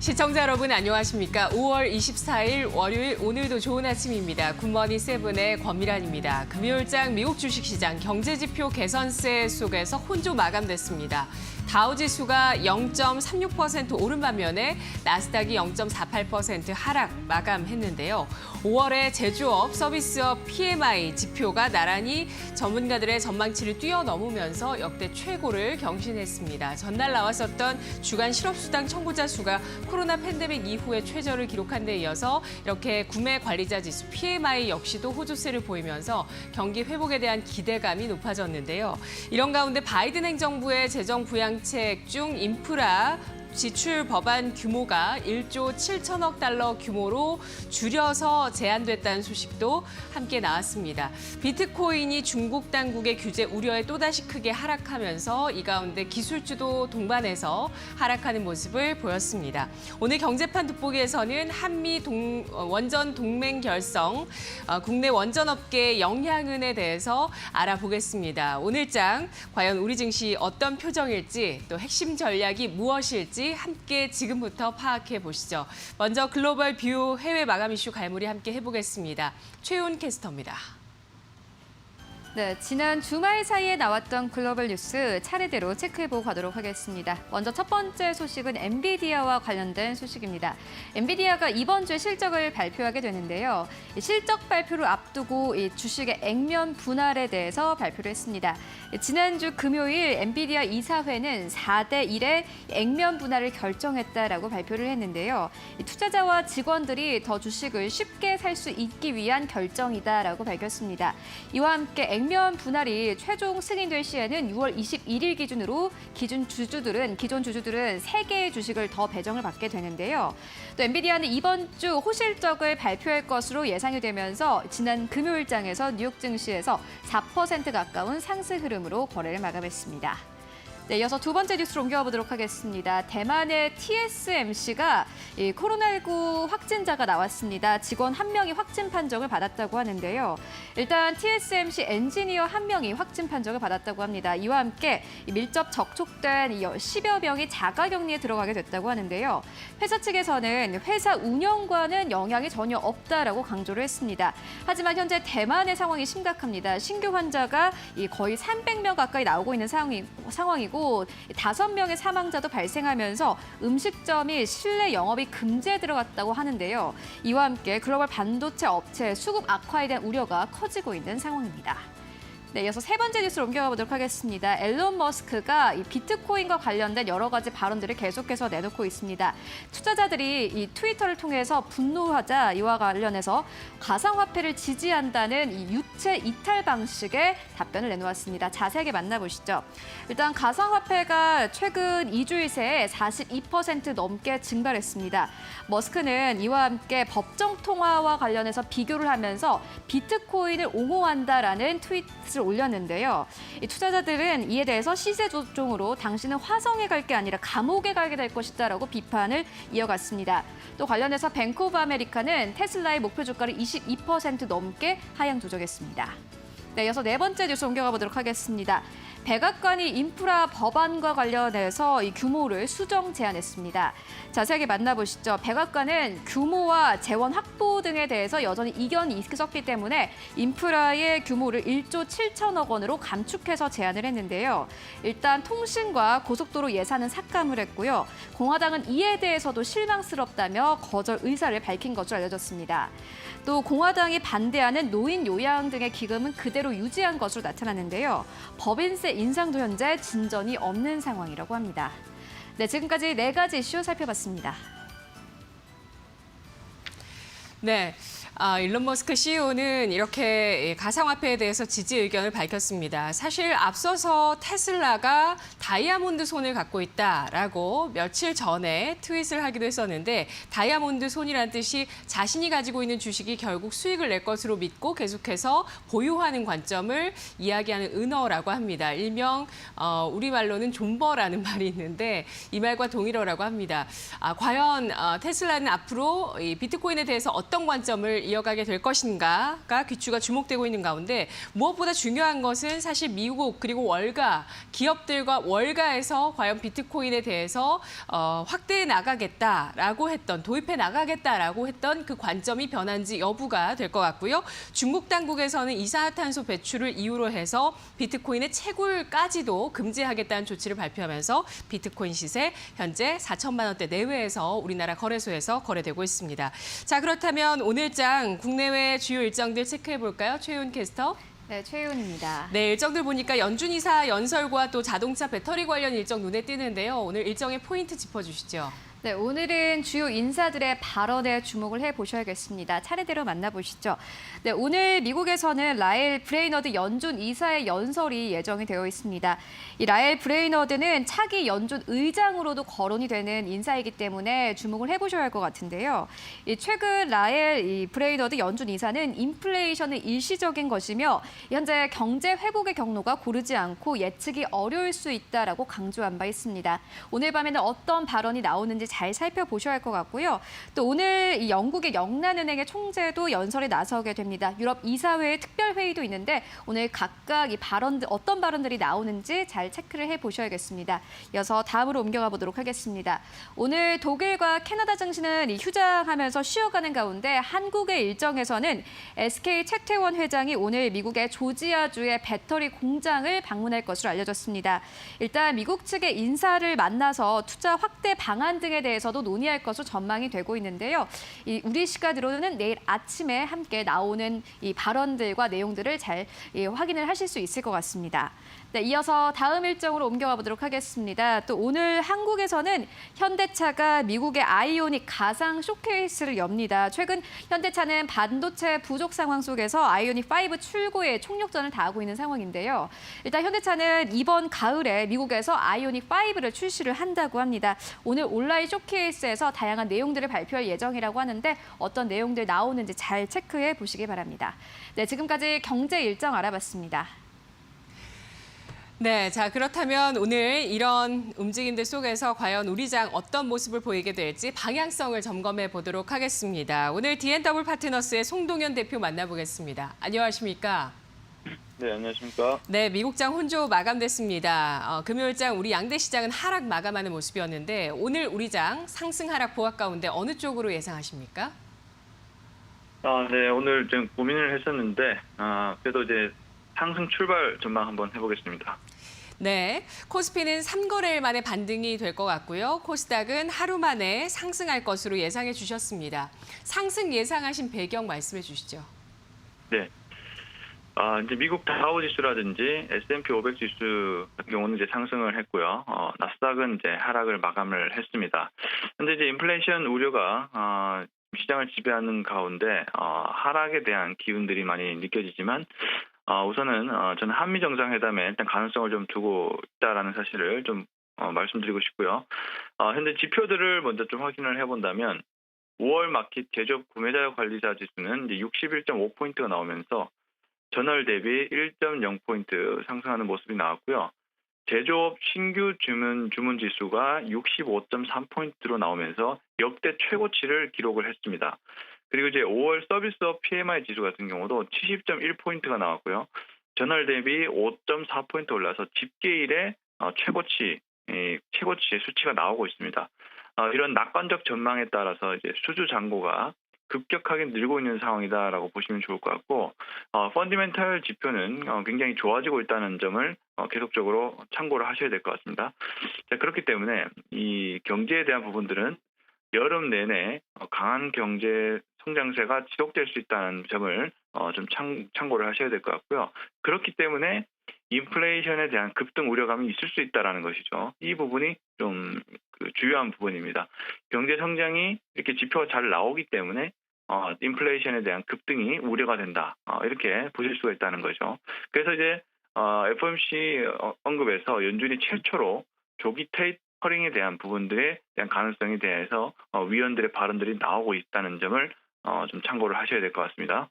시청자 여러분 안녕하십니까? 5월 24일 월요일 오늘도 좋은 아침입니다. 굿모닝 세븐의 권미란입니다. 금요일장 미국 주식시장 경제지표 개선세 속에서 혼조 마감됐습니다. 다우지수가 0.36% 오른 반면에 나스닥이 0.48% 하락 마감했는데요. 5월에 제조업, 서비스업 PMI 지표가 나란히 전문가들의 전망치를 뛰어넘으면서 역대 최고를 경신했습니다. 전날 나왔었던 주간 실업수당 청구자 수가 코로나 팬데믹 이후에 최저를 기록한 데 이어서 이렇게 구매 관리자 지수 PMI 역시도 호조세를 보이면서 경기 회복에 대한 기대감이 높아졌는데요. 이런 가운데 바이든 행정부의 재정 부양책 중 인프라 지출 법안 규모가 1조 7천억 달러 규모로 줄여서 제한됐다는 소식도 함께 나왔습니다. 비트코인이 중국 당국의 규제 우려에 또다시 크게 하락하면서 이 가운데 기술주도 동반해서 하락하는 모습을 보였습니다. 오늘 경제판 돋보기에서는 한미 원전 동맹 결성, 국내 원전업계의 영향은에 대해서 알아보겠습니다. 오늘장 과연 우리 증시 어떤 표정일지 또 핵심 전략이 무엇일지 함께 지금부터 파악해 보시죠. 먼저 글로벌 뷰 해외 마감 이슈 갈무리 함께 해보겠습니다. 최훈 캐스터입니다. 네, 지난 주말 사이에 나왔던 글로벌 뉴스 차례대로 체크해보고 가도록 하겠습니다. 먼저 첫 번째 소식은 엔비디아와 관련된 소식입니다. 엔비디아가 이번 주에 실적을 발표하게 되는데요. 실적 발표를 앞두고 이 주식의 액면 분할에 대해서 발표를 했습니다. 지난주 금요일 엔비디아 이사회는 4대 1의 액면 분할을 결정했다라고 발표를 했는데요. 투자자와 직원들이 더 주식을 쉽게 살 수 있기 위한 결정이다라고 밝혔습니다. 이와 함께 액면 분할이 최종 승인될 시에는 6월 21일 기준으로 기존 주주들은 3개의 주식을 더 배정을 받게 되는데요. 또 엔비디아는 이번 주 호실적을 발표할 것으로 예상이 되면서 지난 금요일장에서 뉴욕 증시에서 4% 가까운 상승 흐름으로 거래를 마감했습니다. 네, 이어서 두 번째 뉴스로 옮겨가 보도록 하겠습니다. 대만의 TSMC가 코로나19 확진자가 나왔습니다. 직원 1명이 확진 판정을 받았다고 하는데요. 일단 TSMC 엔지니어 1명이 확진 판정을 받았다고 합니다. 이와 함께 밀접 접촉된 10여 명이 자가격리에 들어가게 됐다고 하는데요. 회사 측에서는 회사 운영과는 영향이 전혀 없다라고 강조를 했습니다. 하지만 현재 대만의 상황이 심각합니다. 신규 환자가 거의 300명 가까이 나오고 있는 상황이고 5명의 사망자도 발생하면서 음식점이 실내 영업이 금지에 들어갔다고 하는데요. 이와 함께 글로벌 반도체 업체 수급 악화에 대한 우려가 커지고 있는 상황입니다. 네, 이어서 세 번째 뉴스로 옮겨가 보도록 하겠습니다. 앨런 머스크가 이 비트코인과 관련된 여러 가지 발언들을 계속해서 내놓고 있습니다. 투자자들이 이 트위터를 통해서 분노하자 이와 관련해서 가상화폐를 지지한다는 이 유체 이탈 방식의 답변을 내놓았습니다. 자세하게 만나보시죠. 일단 가상화폐가 최근 2주일 새에 42% 넘게 증발했습니다. 머스크는 이와 함께 법정 통화와 관련해서 비교를 하면서 비트코인을 옹호한다라는 트윗을 올렸는데요. 이 투자자들은 이에 대해서 시세 조종으로 당신은 화성에 갈 게 아니라 감옥에 가게 될 것이다라고 비판을 이어갔습니다. 또 관련해서 뱅크 오브 아메리카는 테슬라의 목표 주가를 22% 넘게 하향 조정했습니다. 네, 이어서 네 번째 뉴스 옮겨가 보도록 하겠습니다. 백악관이 인프라 법안과 관련해서 이 규모를 수정 제안했습니다. 자세하게 만나보시죠. 백악관은 규모와 재원 확보 등에 대해서 여전히 이견이 있었기 때문에 인프라의 규모를 1조 7천억 원으로 감축해서 제안을 했는데요. 일단 통신과 고속도로 예산은 삭감을 했고요. 공화당은 이에 대해서도 실망스럽다며 거절 의사를 밝힌 것으로 알려졌습니다. 또 공화당이 반대하는 노인 요양 등의 기금은 그대로 유지한 것으로 나타났는데요. 법인세 인상도 현재 진전이 없는 상황이라고 합니다. 네, 지금까지 네 가지 이슈 살펴봤습니다. 네. 일론 머스크 CEO는 이렇게 가상화폐에 대해서 지지 의견을 밝혔습니다. 사실 앞서서 테슬라가 다이아몬드 손을 갖고 있다라고 며칠 전에 트윗을 하기도 했었는데 다이아몬드 손이라는 뜻이 자신이 가지고 있는 주식이 결국 수익을 낼 것으로 믿고 계속해서 보유하는 관점을 이야기하는 은어라고 합니다. 일명 우리말로는 존버라는 말이 있는데 이 말과 동일어라고 합니다. 과연 테슬라는 앞으로 이 비트코인에 대해서 어떤 관점을 이어가게 될 것인가가 귀추가 주목되고 있는 가운데 무엇보다 중요한 것은 사실 미국 그리고 월가, 기업들과 월가에서 과연 비트코인에 대해서 확대해 나가겠다라고 했던, 도입해 나가겠다라고 했던 그 관점이 변한지 여부가 될 것 같고요. 중국 당국에서는 이산화탄소 배출을 이유로 해서 비트코인의 채굴까지도 금지하겠다는 조치를 발표하면서 비트코인 시세 현재 4천만 원대 내외에서 우리나라 거래소에서 거래되고 있습니다. 자, 그렇다면 오늘장 국내외 주요 일정들 체크해 볼까요? 최윤 캐스터. 네, 최윤입니다. 네, 일정들 보니까 연준 이사 연설과 또 자동차 배터리 관련 일정 눈에 띄는데요. 오늘 일정의 포인트 짚어주시죠. 네, 오늘은 주요 인사들의 발언에 주목을 해보셔야겠습니다. 차례대로 만나보시죠. 네, 오늘 미국에서는 라엘 브레이너드 연준 이사의 연설이 예정이 되어 있습니다. 이 라엘 브레이너드는 차기 연준 의장으로도 거론이 되는 인사이기 때문에 주목을 해보셔야 할 것 같은데요. 최근 라엘 브레이너드 연준 이사는 인플레이션은 일시적인 것이며 현재 경제 회복의 경로가 고르지 않고 예측이 어려울 수 있다라고 강조한 바 있습니다. 오늘 밤에는 어떤 발언이 나오는지 잘 살펴보셔야 할 것 같고요. 또 오늘 이 영국의 영란은행의 총재도 연설에 나서게 됩니다. 유럽 이사회의 특별회의도 있는데 오늘 각각 이 발언들 어떤 발언들이 나오는지 잘 체크를 해보셔야겠습니다. 이어서 다음으로 옮겨가 보도록 하겠습니다. 오늘 독일과 캐나다 증시는 휴장하면서 쉬어가는 가운데 한국의 일정에서는 SK 책태원 회장이 오늘 미국의 조지아주의 배터리 공장을 방문할 것으로 알려졌습니다. 일단 미국 측의 인사를 만나서 투자 확대 방안 등에 대해서도 논의할 것으로 전망이 되고 있는데요. 우리 시간으로는 내일 아침에 함께 나오는 이 발언들과 내용들을 잘 확인을 하실 수 있을 것 같습니다. 네, 이어서 다음 일정으로 옮겨가 보도록 하겠습니다. 또 오늘 한국에서는 현대차가 미국의 아이오닉 가상 쇼케이스를 엽니다. 최근 현대차는 반도체 부족 상황 속에서 아이오닉 5 출고에 총력전을 다하고 있는 상황인데요. 일단 현대차는 이번 가을에 미국에서 아이오닉 5를 출시를 한다고 합니다. 오늘 온라인 쇼케이스에서 다양한 내용들을 발표할 예정이라고 하는데 어떤 내용들 나오는지 잘 체크해 보시기 바랍니다. 네, 지금까지 경제 일정 알아봤습니다. 네, 자 그렇다면 오늘 이런 움직임들 속에서 과연 우리 장 어떤 모습을 보이게 될지 방향성을 점검해 보도록 하겠습니다. 오늘 D&W 파트너스의 송동현 대표 만나보겠습니다. 안녕하십니까? 네, 안녕하십니까? 네, 미국장 혼조 마감됐습니다. 금요일장 우리 양대 시장은 하락 마감하는 모습이었는데 오늘 우리 장 상승 하락 보합 가운데 어느 쪽으로 예상하십니까? 네, 오늘 좀 고민을 했었는데 그래도 이제 상승 출발 전망 한번 해보겠습니다. 네, 코스피는 3거래일 만에 반등이 될 것 같고요. 코스닥은 하루 만에 상승할 것으로 예상해 주셨습니다. 상승 예상하신 배경 말씀해 주시죠. 네, 이제 미국 다우 지수라든지 S&P 500 지수 같은 경우는 이제 상승을 했고요. 나스닥은 이제 하락을 마감을 했습니다. 근데 이제 인플레이션 우려가 시장을 지배하는 가운데 하락에 대한 기운들이 많이 느껴지지만 우선은 저는 한미 정상회담에 일단 가능성을 좀 두고 있다라는 사실을 좀 말씀드리고 싶고요. 현재 지표들을 먼저 좀 확인을 해본다면 5월 마켓 제조업 구매자 관리자 지수는 이제 61.5포인트가 나오면서 전월 대비 1.0포인트 상승하는 모습이 나왔고요. 제조업 신규 주문 지수가 65.3포인트로 나오면서 역대 최고치를 기록을 했습니다. 그리고 이제 5월 서비스업 PMI 지수 같은 경우도 70.1포인트가 나왔고요. 전월 대비 5.4포인트 올라서 집계일에 최고치의 수치가 나오고 있습니다. 이런 낙관적 전망에 따라서 이제 수주 잔고가 급격하게 늘고 있는 상황이다라고 보시면 좋을 것 같고, 펀디멘탈 지표는 굉장히 좋아지고 있다는 점을 계속적으로 참고를 하셔야 될 것 같습니다. 자, 그렇기 때문에 이 경제에 대한 부분들은 여름 내내 강한 경제 성장세가 지속될 수 있다는 점을 좀 참고를 하셔야 될 것 같고요. 그렇기 때문에 인플레이션에 대한 급등 우려감이 있을 수 있다는 것이죠. 이 부분이 좀 주요한 부분입니다. 경제 성장이 이렇게 지표가 잘 나오기 때문에 인플레이션에 대한 급등이 우려가 된다. 이렇게 보실 수가 있다는 거죠. 그래서 이제 FOMC 언급에서 연준이 최초로 조기 테이퍼링에 대한 부분들에 대한 가능성에 대해서 위원들의 발언들이 나오고 있다는 점을 좀 참고를 하셔야 될 것 같습니다.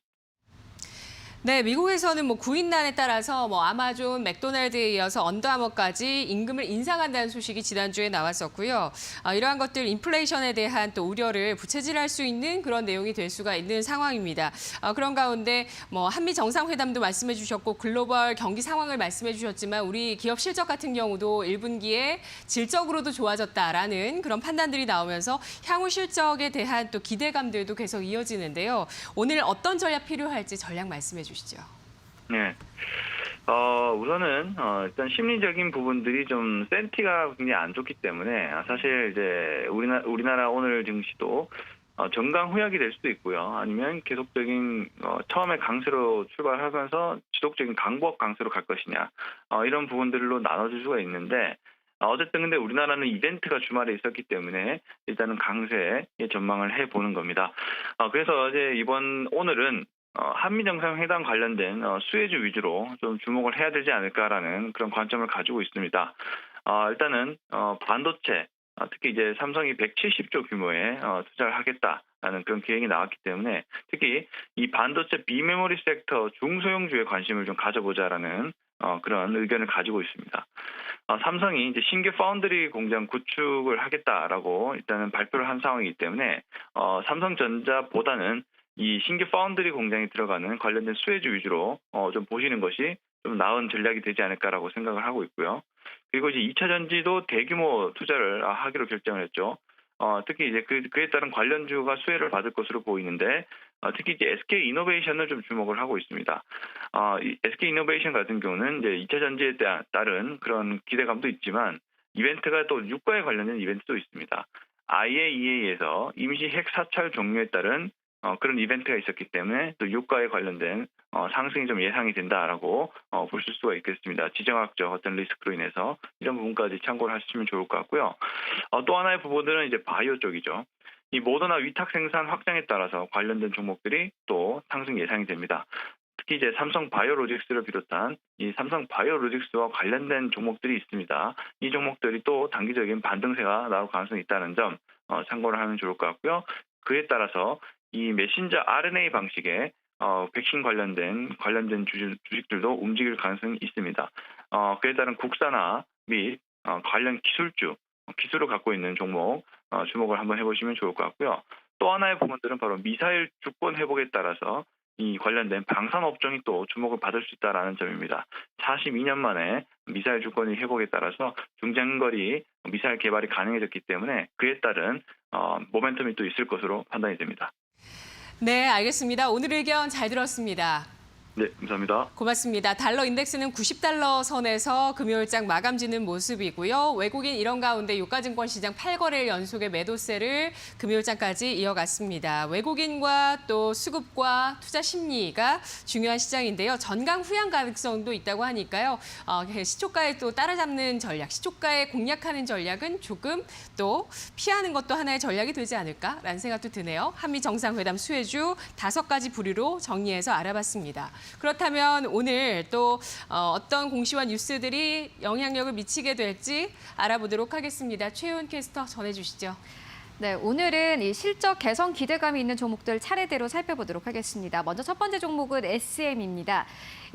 네, 미국에서는 뭐 구인난에 따라서 뭐 아마존, 맥도날드에 이어서 언더아머까지 임금을 인상한다는 소식이 지난주에 나왔었고요. 이러한 것들 인플레이션에 대한 또 우려를 부채질할 수 있는 그런 내용이 될 수가 있는 상황입니다. 그런 가운데 뭐 한미 정상회담도 말씀해 주셨고 글로벌 경기 상황을 말씀해 주셨지만 우리 기업 실적 같은 경우도 1분기에 질적으로도 좋아졌다라는 그런 판단들이 나오면서 향후 실적에 대한 또 기대감들도 계속 이어지는데요. 오늘 어떤 전략 필요할지 전략 말씀해 주시죠. 네. 우선은 일단 심리적인 부분들이 좀 센티가 굉장히 안 좋기 때문에 사실 이제 우리나라 오늘 증시도 정강 후약이 될 수도 있고요. 아니면 계속적인 처음에 강세로 출발하면서 지속적인 강보합 강세로 갈 것이냐 이런 부분들로 나눠질 수가 있는데 어쨌든 근데 우리나라는 이벤트가 주말에 있었기 때문에 일단은 강세의 전망을 해보는 겁니다. 그래서 이제 오늘은 한미 정상회담 관련된 수혜주 위주로 좀 주목을 해야 되지 않을까라는 그런 관점을 가지고 있습니다. 일단은 반도체, 특히 이제 삼성이 170조 규모의 투자를 하겠다라는 그런 계획이 나왔기 때문에 특히 이 반도체 비메모리 섹터 중소형주에 관심을 좀 가져보자라는 그런 의견을 가지고 있습니다. 삼성이 이제 신규 파운드리 공장 구축을 하겠다라고 일단은 발표를 한 상황이기 때문에 삼성전자보다는 이 신규 파운드리 공장이 들어가는 관련된 수혜주 위주로 좀 보시는 것이 좀 나은 전략이 되지 않을까라고 생각을 하고 있고요. 그리고 이제 2차 전지도 대규모 투자를 하기로 결정을 했죠. 특히 이제 그에 따른 관련주가 수혜를 받을 것으로 보이는데 특히 이제 SK 이노베이션을 좀 주목을 하고 있습니다. SK 이노베이션 같은 경우는 이제 2차 전지에 따른 그런 기대감도 있지만 이벤트가 또 유가에 관련된 이벤트도 있습니다. IAEA에서 임시 핵 사찰 종료에 따른 그런 이벤트가 있었기 때문에 또 유가에 관련된 상승이 좀 예상이 된다라고 보실 수가 있겠습니다. 지정학적 어떤 리스크로 인해서 이런 부분까지 참고를 하시면 좋을 것 같고요. 또 하나의 부분들은 이제 바이오 쪽이죠. 이 모더나 위탁 생산 확장에 따라서 관련된 종목들이 또 상승 예상이 됩니다. 특히 이제 삼성 바이오로직스를 비롯한 이 삼성 바이오로직스와 관련된 종목들이 있습니다. 이 종목들이 또 단기적인 반등세가 나올 가능성이 있다는 점 참고를 하면 좋을 것 같고요. 그에 따라서 이 메신저 RNA 방식의 백신 관련된 주식들도 움직일 가능성이 있습니다. 그에 따른 국산화 및 관련 기술을 갖고 있는 종목 주목을 한번 해보시면 좋을 것 같고요. 또 하나의 부분들은 바로 미사일 주권 회복에 따라서 이 관련된 방산 업종이 또 주목을 받을 수 있다는 점입니다. 42년 만에 미사일 주권의 회복에 따라서 중장거리 미사일 개발이 가능해졌기 때문에 그에 따른 모멘텀이 또 있을 것으로 판단이 됩니다. 네, 알겠습니다. 오늘 의견 잘 들었습니다. 네, 감사합니다. 고맙습니다. 달러 인덱스는 90달러 선에서 금요일장 마감 짓는 모습이고요. 외국인 이런 가운데 유가증권 시장 8거래일 연속의 매도세를 금요일장까지 이어갔습니다. 외국인과 또 수급과 투자 심리가 중요한 시장인데요. 전강 후양 가능성도 있다고 하니까요. 시초가에 또 따라잡는 전략, 시초가에 공략하는 전략은 조금 또 피하는 것도 하나의 전략이 되지 않을까라는 생각도 드네요. 한미 정상회담 수혜주 5가지 부류로 정리해서 알아봤습니다. 그렇다면 오늘 또 어떤 공시와 뉴스들이 영향력을 미치게 될지 알아보도록 하겠습니다. 최윤 캐스터 전해주시죠. 네, 오늘은 이 실적 개선 기대감이 있는 종목들 차례대로 살펴보도록 하겠습니다. 먼저 첫 번째 종목은 SM입니다.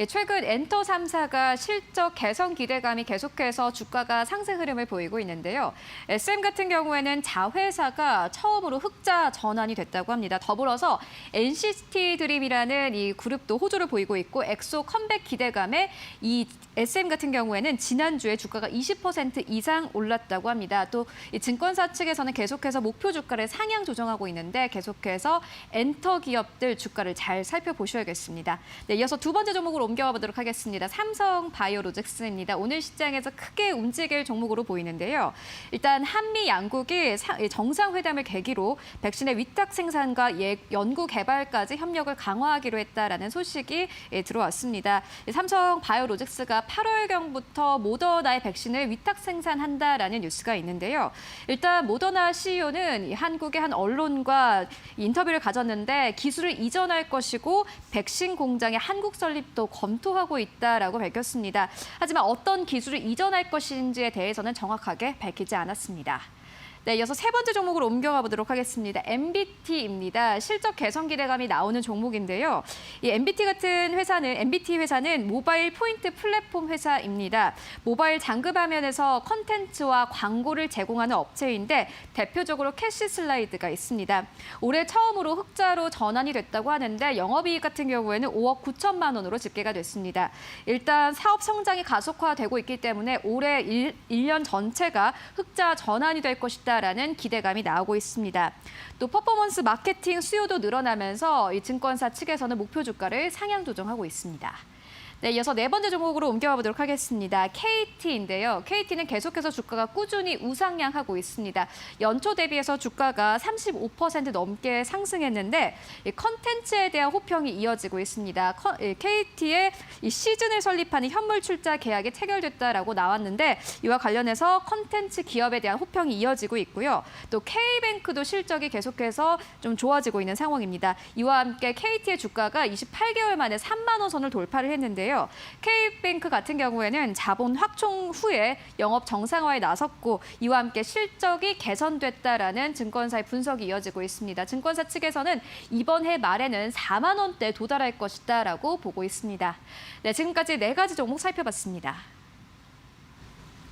최근 엔터 3사가 실적 개선 기대감이 계속해서 주가가 상승 흐름을 보이고 있는데요. SM 같은 경우에는 자회사가 처음으로 흑자 전환이 됐다고 합니다. 더불어서 NCT 드림이라는 이 그룹도 호조를 보이고 있고 엑소 컴백 기대감에 이 SM 같은 경우에는 지난주에 주가가 20% 이상 올랐다고 합니다. 또 이 증권사 측에서는 계속해서 목표 주가를 상향 조정하고 있는데 계속해서 엔터 기업들 주가를 잘 살펴보셔야겠습니다. 네, 이어서 두 번째 종목으로 옮겨가 보도록 하겠습니다. 삼성 바이오로직스입니다. 오늘 시장에서 크게 움직일 종목으로 보이는데요. 일단 한미 양국이 정상회담을 계기로 백신의 위탁 생산과 연구 개발까지 협력을 강화하기로 했다라는 소식이 들어왔습니다. 삼성 바이오로직스가 8월경부터 모더나의 백신을 위탁 생산한다라는 뉴스가 있는데요. 일단 모더나 CEO는 한국의 한 언론과 인터뷰를 가졌는데 기술을 이전할 것이고 백신 공장의 한국 설립도 검토하고 있다라고 밝혔습니다. 하지만 어떤 기술을 이전할 것인지에 대해서는 정확하게 밝히지 않았습니다. 네, 이어서 세 번째 종목으로 옮겨가 보도록 하겠습니다. MBT입니다. 실적 개선 기대감이 나오는 종목인데요. 이 MBT 회사는 모바일 포인트 플랫폼 회사입니다. 모바일 잠금 화면에서 컨텐츠와 광고를 제공하는 업체인데 대표적으로 캐시 슬라이드가 있습니다. 올해 처음으로 흑자로 전환이 됐다고 하는데 영업이익 같은 경우에는 5억 9천만 원으로 집계가 됐습니다. 일단 사업 성장이 가속화되고 있기 때문에 올해 1년 전체가 흑자 전환이 될 것이다라는 기대감이 나오고 있습니다. 또 퍼포먼스 마케팅 수요도 늘어나면서 이 증권사 측에서는 목표 주가를 상향 조정하고 있습니다. 네, 이어서 네 번째 종목으로 옮겨가 보도록 하겠습니다. KT인데요. KT는 계속해서 주가가 꾸준히 우상향하고 있습니다. 연초 대비해서 주가가 35% 넘게 상승했는데 이 컨텐츠에 대한 호평이 이어지고 있습니다. KT의 이 시즌을 설립하는 현물 출자 계약이 체결됐다라고 나왔는데 이와 관련해서 컨텐츠 기업에 대한 호평이 이어지고 있고요. 또 K뱅크도 실적이 계속해서 좀 좋아지고 있는 상황입니다. 이와 함께 KT의 주가가 28개월 만에 3만 원 선을 돌파를 했는데요. K뱅크 같은 경우에는 자본 확충 후에 영업 정상화에 나섰고 이와 함께 실적이 개선됐다라는 증권사의 분석이 이어지고 있습니다. 증권사 측에서는 이번 해 말에는 4만 원대에 도달할 것이다라고 보고 있습니다. 네, 지금까지 네 가지 종목 살펴봤습니다.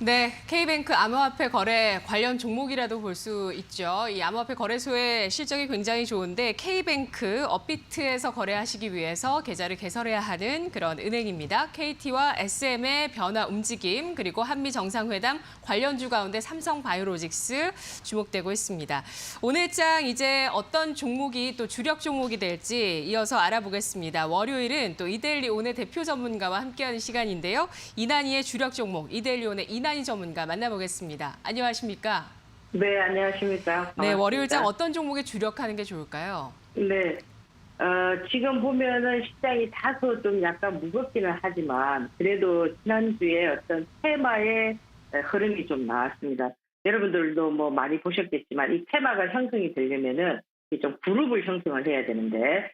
네, K뱅크 암호화폐 거래 관련 종목이라도 볼 수 있죠. 이 암호화폐 거래소의 실적이 굉장히 좋은데 K뱅크, 업비트에서 거래하시기 위해서 계좌를 개설해야 하는 그런 은행입니다. KT와 SM의 변화 움직임, 그리고 한미 정상회담 관련주 가운데 삼성바이오로직스 주목되고 있습니다. 오늘장 이제 어떤 종목이 또 주력 종목이 될지 이어서 알아보겠습니다. 월요일은 또 이데일리온의 대표 전문가와 함께하는 시간인데요. 이난희의 주력 종목, 이데일리온의 이난희 전문가 만나보겠습니다. 안녕하십니까? 네, 안녕하십니까. 반갑습니다. 네, 월요일장 어떤 종목에 주력하는 게 좋을까요? 네, 지금 보면은 시장이 다소 좀 약간 무겁기는 하지만 그래도 지난주에 어떤 테마의 흐름이 좀 나왔습니다. 여러분들도 뭐 많이 보셨겠지만 이 테마가 형성이 되려면은 좀 그룹을 형성을 해야 되는데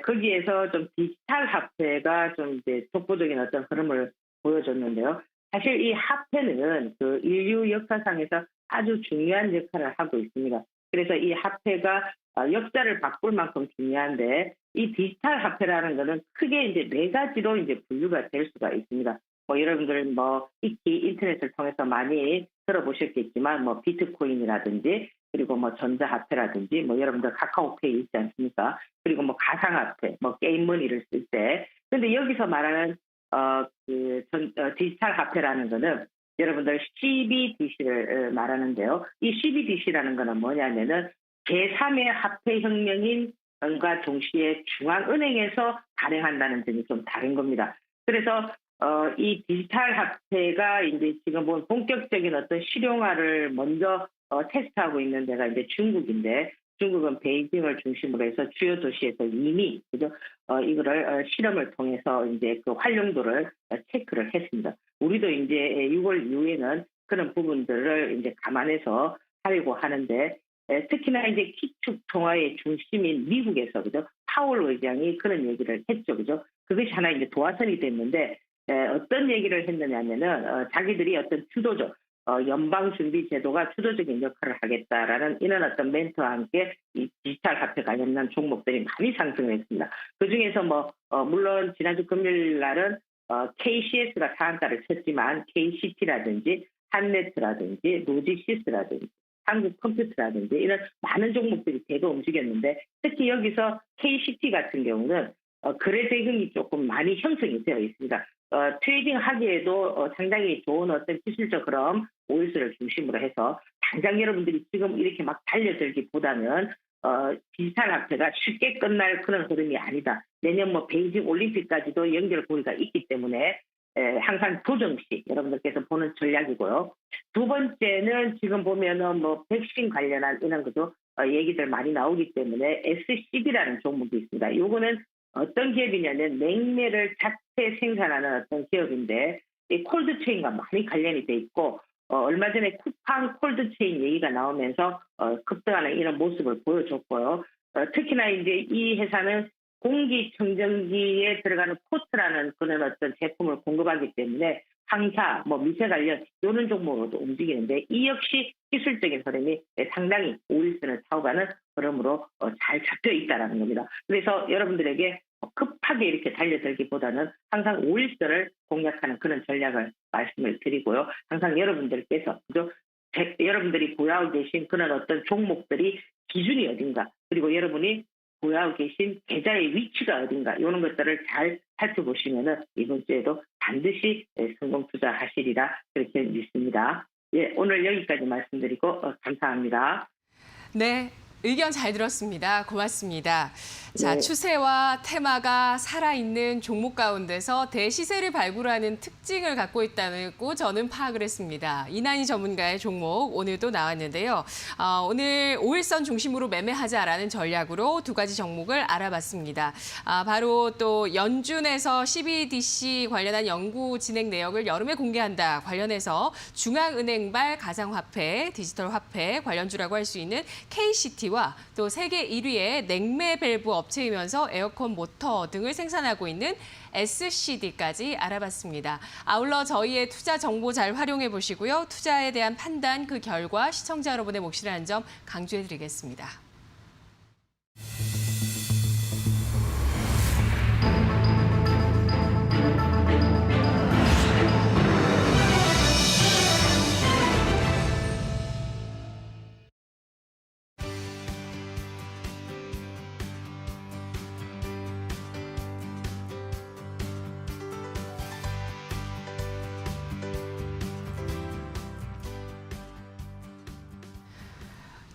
거기에서 좀 디지털 화폐가 좀 이제 독보적인 어떤 흐름을 보여줬는데요. 사실 이 화폐는 그 인류 역사상에서 아주 중요한 역할을 하고 있습니다. 그래서 이 화폐가 역사를 바꿀 만큼 중요한데 이 디지털 화폐라는 것은 크게 이제 네 가지로 이제 분류가 될 수가 있습니다. 뭐 여러분들 뭐 익히 인터넷을 통해서 많이 들어보셨겠지만 뭐 비트코인이라든지 그리고 뭐 전자화폐라든지 뭐 여러분들 카카오페이 있지 않습니까? 그리고 뭐 가상화폐, 뭐 게임머니를 쓸 때. 근데 여기서 말하는 디지털 화폐라는 거는 여러분들 CBDC를 말하는데요. 이 CBDC라는 거는 뭐냐면은 제3의 화폐 혁명인과 동시에 중앙은행에서 발행한다는 점이 좀 다른 겁니다. 그래서 이 디지털 화폐가 이제 지금 뭐 본격적인 어떤 실용화를 먼저 테스트하고 있는 데가 이제 중국인데 중국은 베이징을 중심으로 해서 주요 도시에서 이미 그죠 이거를 실험을 통해서 이제 그 활용도를 체크를 했습니다. 우리도 이제 6월 이후에는 그런 부분들을 이제 감안해서 하려고 하는데 특히나 이제 기축 통화의 중심인 미국에서 그죠 파월 의장이 그런 얘기를 했죠, 그죠? 그것이 하나 이제 도화선이 됐는데 어떤 얘기를 했느냐면은 자기들이 어떤 주도적 연방준비제도가 주도적인 역할을 하겠다라는 이런 어떤 멘트와 함께 이 디지털 화폐 관련된 종목들이 많이 상승했습니다. 그중에서 물론 지난주 금요일 날은 KCS가 상한가를 쳤지만 KCT라든지 한네트라든지 노지시스라든지 한국컴퓨터라든지 이런 많은 종목들이 대거 움직였는데 특히 여기서 KCT 같은 경우는 거래 대금이 조금 많이 형성이 되어 있습니다. 트레이딩 하기에도 상당히 좋은 어떤 기술적 흐름, 오일수를 중심으로 해서 당장 여러분들이 지금 이렇게 막 달려들기보다는 디지털 화폐가 쉽게 끝날 그런 흐름이 아니다. 내년 뭐 베이징 올림픽까지도 연결고리가 있기 때문에 항상 조정시 여러분들께서 보는 전략이고요. 두 번째는 지금 보면은 뭐 백신 관련한 이런 것도 얘기들 많이 나오기 때문에 SCB라는 종목이 있습니다. 요거는 어떤 기업이냐면 냉매를 자체 생산하는 어떤 기업인데 이 콜드체인과 많이 관련이 돼 있고 얼마 전에 쿠팡 콜드체인 얘기가 나오면서 급등하는 이런 모습을 보여줬고요. 특히나 이제 이 회사는 공기청정기에 들어가는 포트라는 그런 어떤 제품을 공급하기 때문에 항사, 미세 관련 이런 종목으로도 움직이는데 이 역시 기술적인 흐름이 상당히 5일선을 타고 가는 흐름으로 잘 잡혀 있다는 겁니다. 그래서 여러분들에게 급하게 이렇게 달려들기보다는 항상 5일선을 공략하는 그런 전략을 말씀을 드리고요. 항상 여러분들께서 여러분들이 보유하고 계신 그런 어떤 종목들이 기준이 어딘가, 그리고 여러분이 보유하고 계신 계좌의 위치가 어딘가, 이런 것들을 잘 살펴보시면은 이번 주에도 반드시 성공 투자하시리라 그렇게 믿습니다. 예, 오늘 여기까지 말씀드리고 감사합니다. 네. 의견 잘 들었습니다. 고맙습니다. 자, 네. 추세와 테마가 살아있는 종목 가운데서 대시세를 발굴하는 특징을 갖고 있다고 저는 파악을 했습니다. 이난희 전문가의 종목 오늘도 나왔는데요. 오늘 5일선 중심으로 매매하자라는 전략으로 두 가지 종목을 알아봤습니다. 바로 또 연준에서 CBDC 관련한 연구 진행 내역을 여름에 공개한다. 관련해서 중앙은행발 가상화폐, 디지털 화폐 관련주라고 할 수 있는 KCT와 또 세계 1위의 냉매 밸브 업체이면서 에어컨 모터 등을 생산하고 있는 SCD까지 알아봤습니다. 아울러 저희의 투자 정보 잘 활용해 보시고요. 투자에 대한 판단, 그 결과 시청자 여러분의 몫이라는 점 강조해 드리겠습니다.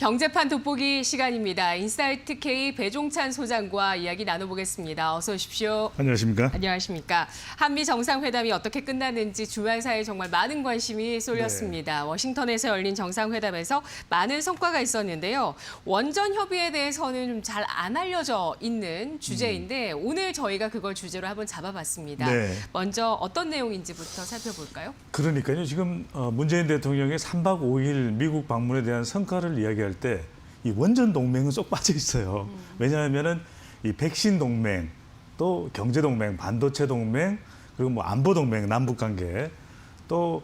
경제판 돋보기 시간입니다. 인사이트 K 배종찬 소장과 이야기 나눠보겠습니다. 어서 오십시오. 안녕하십니까? 안녕하십니까. 한미 정상회담이 어떻게 끝났는지 주말 사이에 정말 많은 관심이 쏠렸습니다. 워싱턴에서 열린 정상회담에서 많은 성과가 있었는데요. 원전 협의에 대해서는 좀 잘 안 알려져 있는 주제인데 오늘 저희가 그걸 주제로 한번 잡아봤습니다. 네. 먼저 어떤 내용인지부터 살펴볼까요? 그러니까요. 지금 문재인 대통령의 3박 5일 미국 방문에 대한 성과를 이야기할 때 이 원전 동맹은 쏙 빠져 있어요. 왜냐하면은 이 백신 동맹, 또 경제 동맹, 반도체 동맹, 그리고 안보 동맹, 남북 관계, 또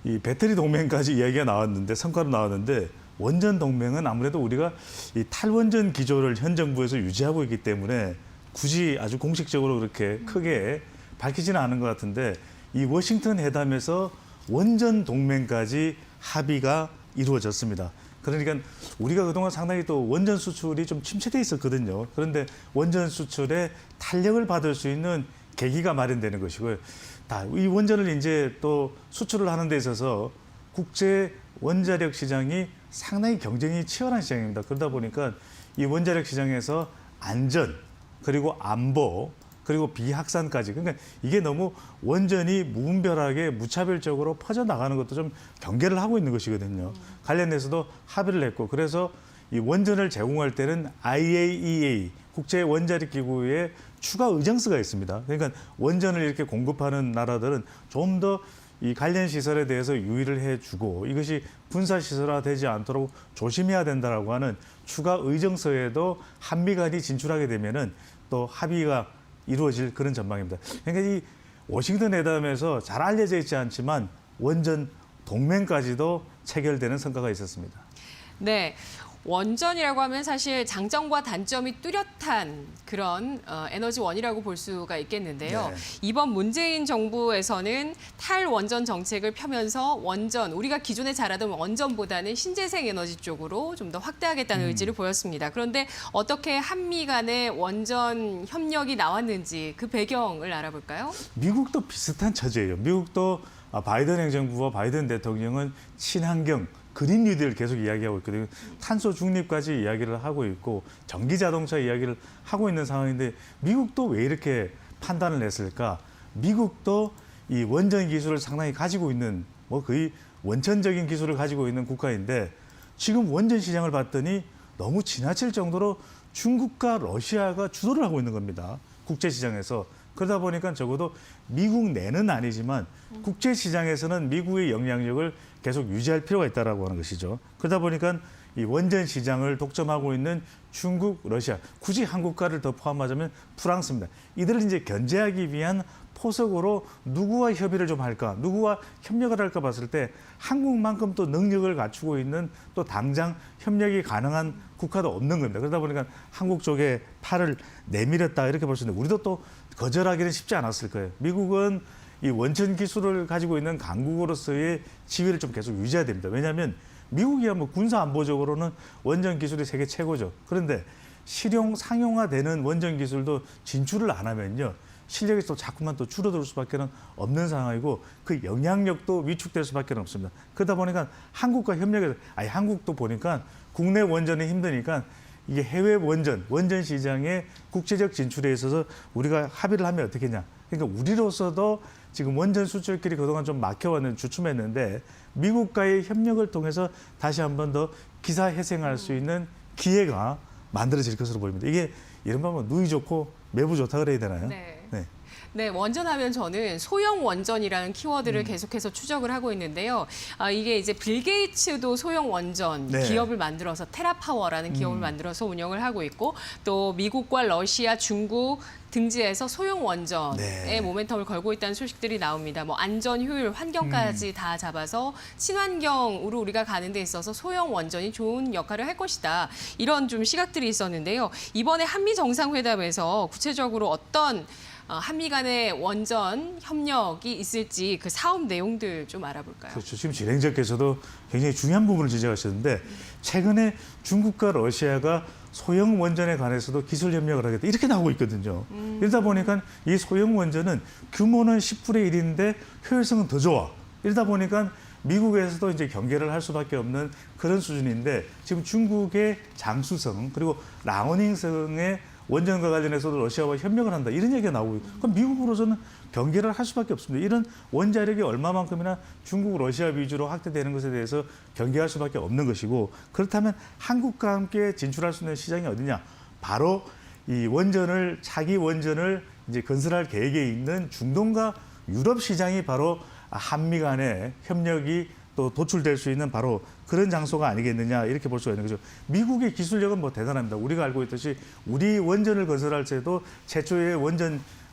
이 배터리 동맹까지 이야기가 나왔는데 성과로 나왔는데 원전 동맹은 아무래도 우리가 이 탈원전 기조를 현 정부에서 유지하고 있기 때문에 굳이 아주 공식적으로 그렇게 크게 밝히지는 않은 것 같은데 이 워싱턴 회담에서 원전 동맹까지 합의가 이루어졌습니다. 그러니까 우리가 그동안 상당히 또 원전 수출이 좀 침체돼 있었거든요. 그런데 원전 수출에 탄력을 받을 수 있는 계기가 마련되는 것이고요. 이 원전을 이제 또 수출을 하는 데 있어서 국제 원자력 시장이 상당히 경쟁이 치열한 시장입니다. 그러다 보니까 이 원자력 시장에서 안전, 그리고 안보, 그리고 비확산까지, 그러니까 이게 너무 원전이 무분별하게 무차별적으로 퍼져나가는 것도 좀 경계를 하고 있는 것이거든요. 관련해서도 합의를 했고, 그래서 이 원전을 제공할 때는 IAEA, 국제원자력기구의 추가 의정서가 있습니다. 그러니까 원전을 이렇게 공급하는 나라들은 좀 더 이 관련 시설에 대해서 유의를 해주고 이것이 군사시설화되지 않도록 조심해야 된다라고 하는 추가 의정서에도 한미 간이 진출하게 되면은 또 합의가 이루어질 그런 전망입니다. 그러니까 이 워싱턴 회담에서 잘 알려져 있지 않지만 원전 동맹까지도 체결되는 성과가 있었습니다. 네. 원전이라고 하면 사실 장점과 단점이 뚜렷한 그런 에너지원이라고 볼 수가 있겠는데요. 네. 이번 문재인 정부에서는 탈원전 정책을 펴면서 원전, 우리가 기존에 잘하던 원전보다는 신재생 에너지 쪽으로 좀 더 확대하겠다는 의지를 보였습니다. 그런데 어떻게 한미 간의 원전 협력이 나왔는지 그 배경을 알아볼까요? 미국도 비슷한 처지예요. 미국도 바이든 행정부와 바이든 대통령은 친환경, 그린 뉴딜을 계속 이야기하고 있거든요. 탄소 중립까지 이야기를 하고 있고 전기 자동차 이야기를 하고 있는 상황인데 미국도 왜 이렇게 판단을 했을까? 미국도 이 원전 기술을 상당히 가지고 있는 거의 원천적인 기술을 가지고 있는 국가인데 지금 원전 시장을 봤더니 너무 지나칠 정도로 중국과 러시아가 주도를 하고 있는 겁니다. 국제 시장에서. 그러다 보니까 적어도 미국 내는 아니지만 국제 시장에서는 미국의 영향력을 계속 유지할 필요가 있다라고 하는 것이죠. 그러다 보니까 이 원전 시장을 독점하고 있는 중국, 러시아, 굳이 한국과를 더 포함하자면 프랑스입니다. 이들을 이제 견제하기 위한 포석으로 누구와 협의를 좀 할까, 누구와 협력을 할까 봤을 때 한국만큼 또 능력을 갖추고 있는 또 당장 협력이 가능한 국가도 없는 겁니다. 그러다 보니까 한국 쪽에 팔을 내밀었다 이렇게 볼 수 있는데 우리도 또 거절하기는 쉽지 않았을 거예요. 미국은 이 원천 기술을 가지고 있는 강국으로서의 지위를 좀 계속 유지해야 됩니다. 왜냐하면 미국이야 뭐 군사 안보적으로는 원전 기술이 세계 최고죠. 그런데 실용 상용화되는 원전 기술도 진출을 안 하면요. 실력이 또 자꾸만 또 줄어들 수밖에 없는 상황이고 그 영향력도 위축될 수밖에 없습니다. 그러다 보니까 한국과 협력해서 한국도 보니까 국내 원전이 힘드니까 이게 해외 원전 시장의 국제적 진출에 있어서 우리가 합의를 하면 어떻겠냐. 그러니까 우리로서도 지금 원전 수출길이 그동안 좀 막혀왔는 주춤했는데 미국과의 협력을 통해서 다시 한 번 더 기사회생할 수 있는 기회가 만들어질 것으로 보입니다. 이게 이른바 뭐 누이 좋고 매부 좋다 그래야 되나요? 네. 네. 네, 원전하면 저는 소형 원전이라는 키워드를 계속해서 추적을 하고 있는데요. 이게 이제 빌 게이츠도 소형 원전 네. 기업을 만들어서 테라파워라는 기업을 만들어서 운영을 하고 있고 또 미국과 러시아, 중국 등지에서 소형 원전에 네. 모멘텀을 걸고 있다는 소식들이 나옵니다. 뭐 안전, 효율, 환경까지 다 잡아서 친환경으로 우리가 가는 데 있어서 소형 원전이 좋은 역할을 할 것이다. 이런 좀 시각들이 있었는데요. 이번에 한미 정상회담에서 구체적으로 어떤 한미 간의 원전 협력이 있을지 그 사업 내용들 좀 알아볼까요? 그렇죠. 지금 진행자께서도 굉장히 중요한 부분을 지적하셨는데 최근에 중국과 러시아가 소형 원전에 관해서도 기술 협력을 하겠다 이렇게 나오고 있거든요. 이러다 보니까 이 소형 원전은 규모는 10분의 1인데 효율성은 더 좋아. 이러다 보니까 미국에서도 이제 경계를 할 수밖에 없는 그런 수준인데 지금 중국의 장수성 그리고 라오닝성의 원전과 관련해서도 러시아와 협력을 한다 이런 얘기가 나오고 있고 그럼 미국으로서는 경계를 할 수밖에 없습니다. 이런 원자력이 얼마만큼이나 중국, 러시아 위주로 확대되는 것에 대해서 경계할 수밖에 없는 것이고 그렇다면 한국과 함께 진출할 수 있는 시장이 어디냐? 바로 이 차기 원전을 이제 건설할 계획에 있는 중동과 유럽 시장이 바로 한미 간의 협력이 또 도출될 수 있는 바로 그런 장소가 아니겠느냐 이렇게 볼 수가 있는 거죠. 미국의 기술력은 뭐 대단합니다. 우리가 알고 있듯이 우리 원전을 건설할 때도 최초의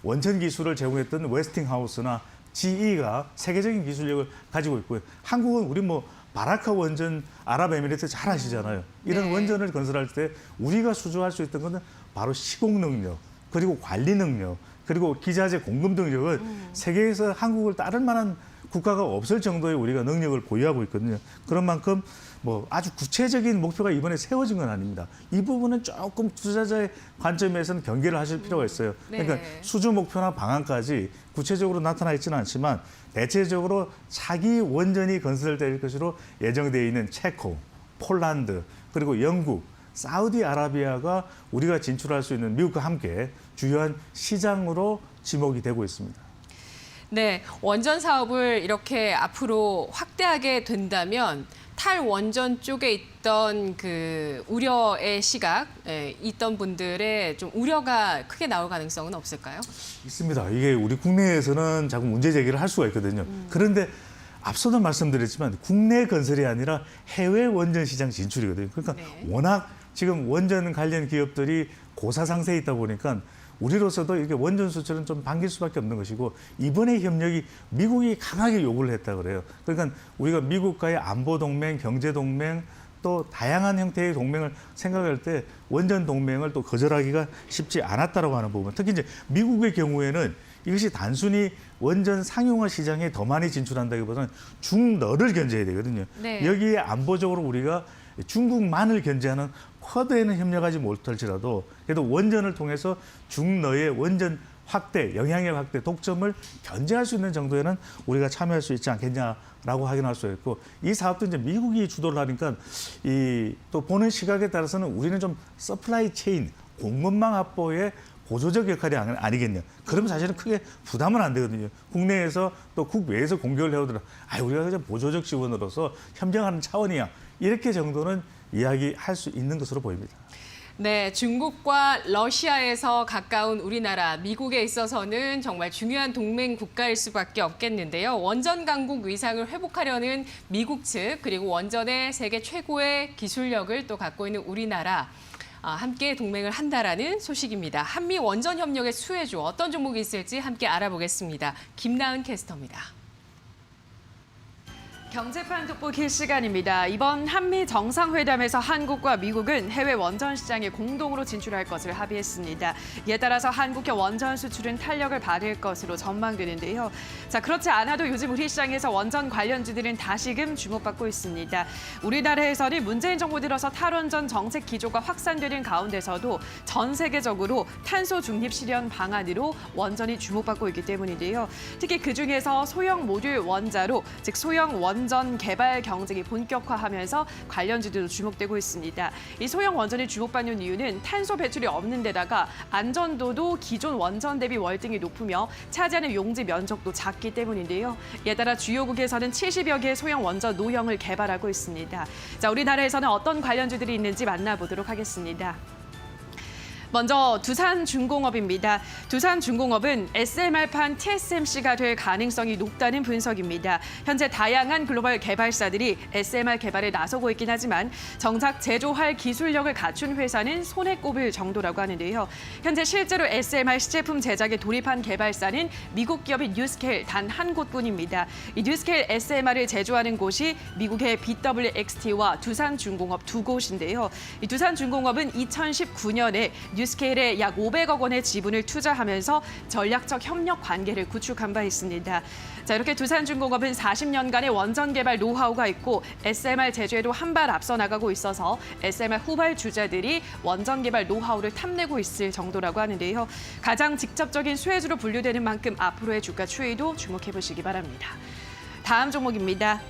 원천 기술을 제공했던 웨스팅하우스나 GE가 세계적인 기술력을 가지고 있고요. 한국은 우리 뭐 바라카 원전 아랍에미리트 잘 아시잖아요. 이런 네. 원전을 건설할 때 우리가 수주할 수 있던 것은 바로 시공 능력 그리고 관리 능력 그리고 기자재 공급 능력은 세계에서 한국을 따를 만한 국가가 없을 정도의 우리가 능력을 보유하고 있거든요. 그런 만큼 뭐 아주 구체적인 목표가 이번에 세워진 건 아닙니다. 이 부분은 조금 투자자의 관점에서는 경계를 하실 필요가 있어요. 그러니까 네. 수주 목표나 방안까지 구체적으로 나타나 있지는 않지만 대체적으로 차기 원전이 건설될 것으로 예정되어 있는 체코, 폴란드, 그리고 영국, 사우디아라비아가 우리가 진출할 수 있는 미국과 함께 주요한 시장으로 지목이 되고 있습니다. 네, 원전 사업을 이렇게 앞으로 확대하게 된다면 탈원전 쪽에 있던 그 우려의 시각, 있던 분들의 좀 우려가 크게 나올 가능성은 없을까요? 있습니다. 이게 우리 국내에서는 자꾸 문제 제기를 할 수가 있거든요. 그런데 앞서도 말씀드렸지만 국내 건설이 아니라 해외 원전 시장 진출이거든요. 그러니까 네. 워낙 지금 원전 관련 기업들이 고사상세에 있다 보니까 우리로서도 이렇게 원전 수출은 좀 반길 수밖에 없는 것이고 이번에 협력이 미국이 강하게 요구를 했다 그래요. 그러니까 우리가 미국과의 안보 동맹, 경제 동맹 또 다양한 형태의 동맹을 생각할 때 원전 동맹을 또 거절하기가 쉽지 않았다라고 하는 부분. 특히 이제 미국의 경우에는 이것이 단순히 원전 상용화 시장에 더 많이 진출한다기보다는 중너를 견제해야 되거든요. 네. 여기에 안보적으로 우리가 중국만을 견제하는 쿼드에는 협력하지 못할지라도 그래도 원전을 통해서 중너의 원전 확대, 영향력 확대, 독점을 견제할 수 있는 정도에는 우리가 참여할 수 있지 않겠냐라고 확인할 수 있고 이 사업도 이제 미국이 주도를 하니까 이 또 보는 시각에 따라서는 우리는 좀 서플라이 체인, 공급망 확보에 보조적 역할이 아니겠냐. 그러면 사실은 크게 부담은 안 되거든요. 국내에서 또 국외에서 공격을 해오더라도 우리가 그냥 보조적 지원으로서 협력하는 차원이야. 이렇게 정도는 이야기할 수 있는 것으로 보입니다. 네, 중국과 러시아에서 가까운 우리나라, 미국에 있어서는 정말 중요한 동맹 국가일 수밖에 없겠는데요. 원전 강국 위상을 회복하려는 미국 측, 그리고 원전의 세계 최고의 기술력을 또 갖고 있는 우리나라, 함께 동맹을 한다라는 소식입니다. 한미 원전 협력의 수혜주, 어떤 종목이 있을지 함께 알아보겠습니다. 김나은 캐스터입니다. 경제판 돋보기 시간입니다. 이번 한미 정상회담에서 한국과 미국은 해외 원전 시장에 공동으로 진출할 것을 합의했습니다. 이에 따라서 한국의 원전 수출은 탄력을 받을 것으로 전망되는데요. 자, 그렇지 않아도 요즘 우리 시장에서 원전 관련주들은 다시금 주목받고 있습니다. 우리나라에서는 문재인 정부 들어서 탈원전 정책 기조가 확산되는 가운데서도 전 세계적으로 탄소 중립 실현 방안으로 원전이 주목받고 있기 때문인데요. 특히 그중에서 소형 모듈 원자로, 즉 소형 원전 개발 경쟁이 본격화하면서 관련주들도 주목되고 있습니다. 이 소형 원전이 주목받는 이유는 탄소 배출이 없는 데다가 안전도도 기존 원전 대비 월등히 높으며 차지하는 용지 면적도 작기 때문인데요. 이에 따라 주요국에서는 70여 개의 소형 원전 노형을 개발하고 있습니다. 자, 우리나라에서는 어떤 관련주들이 있는지 만나보도록 하겠습니다. 먼저 두산중공업입니다. 두산중공업은 SMR판 TSMC가 될 가능성이 높다는 분석입니다. 현재 다양한 글로벌 개발사들이 SMR 개발에 나서고 있긴 하지만 정작 제조할 기술력을 갖춘 회사는 손에 꼽을 정도라고 하는데요. 현재 실제로 SMR 시제품 제작에 돌입한 개발사는 미국 기업인 뉴스케일 단 한 곳뿐입니다. 이 뉴스케일 SMR을 제조하는 곳이 미국의 BWXT와 두산중공업 두 곳인데요. 이 두산중공업은 2019년에 뉴스케일에 약 500억 원의 지분을 투자하면서 전략적 협력 관계를 구축한 바 있습니다. 자, 이렇게 두산중공업은 40년간의 원전 개발 노하우가 있고 SMR 제조에도 한 발 앞서 나가고 있어서 SMR 후발주자들이 원전 개발 노하우를 탐내고 있을 정도라고 하는데요. 가장 직접적인 수혜주로 분류되는 만큼 앞으로의 주가 추이도 주목해 보시기 바랍니다. 다음 종목입니다.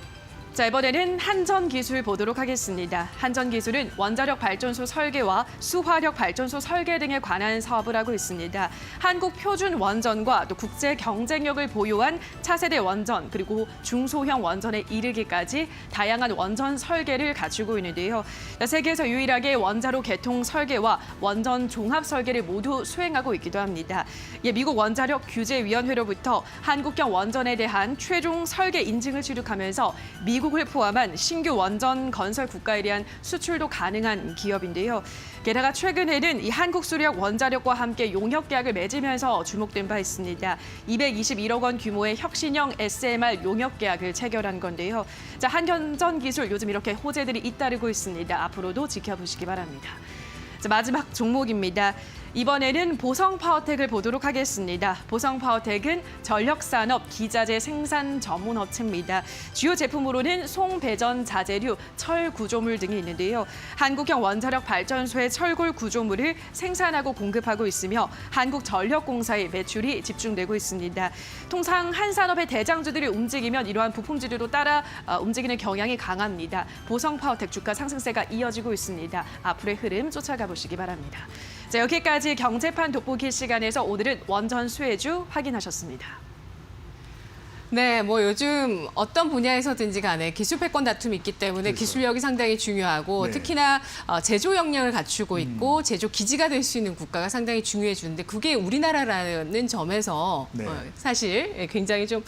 자, 이번에는 한전기술 보도록 하겠습니다. 한전기술은 원자력 발전소 설계와 수화력 발전소 설계 등에 관한 사업을 하고 있습니다. 한국 표준 원전과 또 국제 경쟁력을 보유한 차세대 원전 그리고 중소형 원전에 이르기까지 다양한 원전 설계를 갖추고 있는데요. 세계에서 유일하게 원자로 개통 설계와 원전 종합 설계를 모두 수행하고 있기도 합니다. 미국 원자력 규제위원회로부터 한국형 원전에 대한 최종 설계 인증을 취득하면서 미국을 포함한 신규 원전 건설 국가에 대한 수출도 가능한 기업인데요. 게다가 최근에는 이 한국수력 원자력과 함께 용역 계약을 맺으면서 주목된 바 있습니다. 221억 원 규모의 혁신형 SMR 용역 계약을 체결한 건데요. 자, 한전기술 요즘 이렇게 호재들이 잇따르고 있습니다. 앞으로도 지켜보시기 바랍니다. 자, 마지막 종목입니다. 이번에는 보성파워텍을 보도록 하겠습니다. 보성파워텍은 전력산업 기자재 생산 전문 업체입니다. 주요 제품으로는 송배전 자재류, 철 구조물 등이 있는데요. 한국형 원자력 발전소의 철골 구조물을 생산하고 공급하고 있으며 한국전력공사의 매출이 집중되고 있습니다. 통상 한 산업의 대장주들이 움직이면 이러한 부품주들도 따라 움직이는 경향이 강합니다. 보성파워텍 주가 상승세가 이어지고 있습니다. 앞으로의 흐름 쫓아가 보시기 바랍니다. 자, 여기까지 경제판 돋보기 시간에서 오늘은 원전 수혜주 확인하셨습니다. 네, 뭐 요즘 어떤 분야에서든지 간에 기술 패권 다툼이 있기 때문에 그렇죠. 기술력이 상당히 중요하고 네. 특히나 제조 역량을 갖추고 있고 제조 기지가 될 수 있는 국가가 상당히 중요해지는데 그게 우리나라라는 점에서 네. 사실 굉장히 좀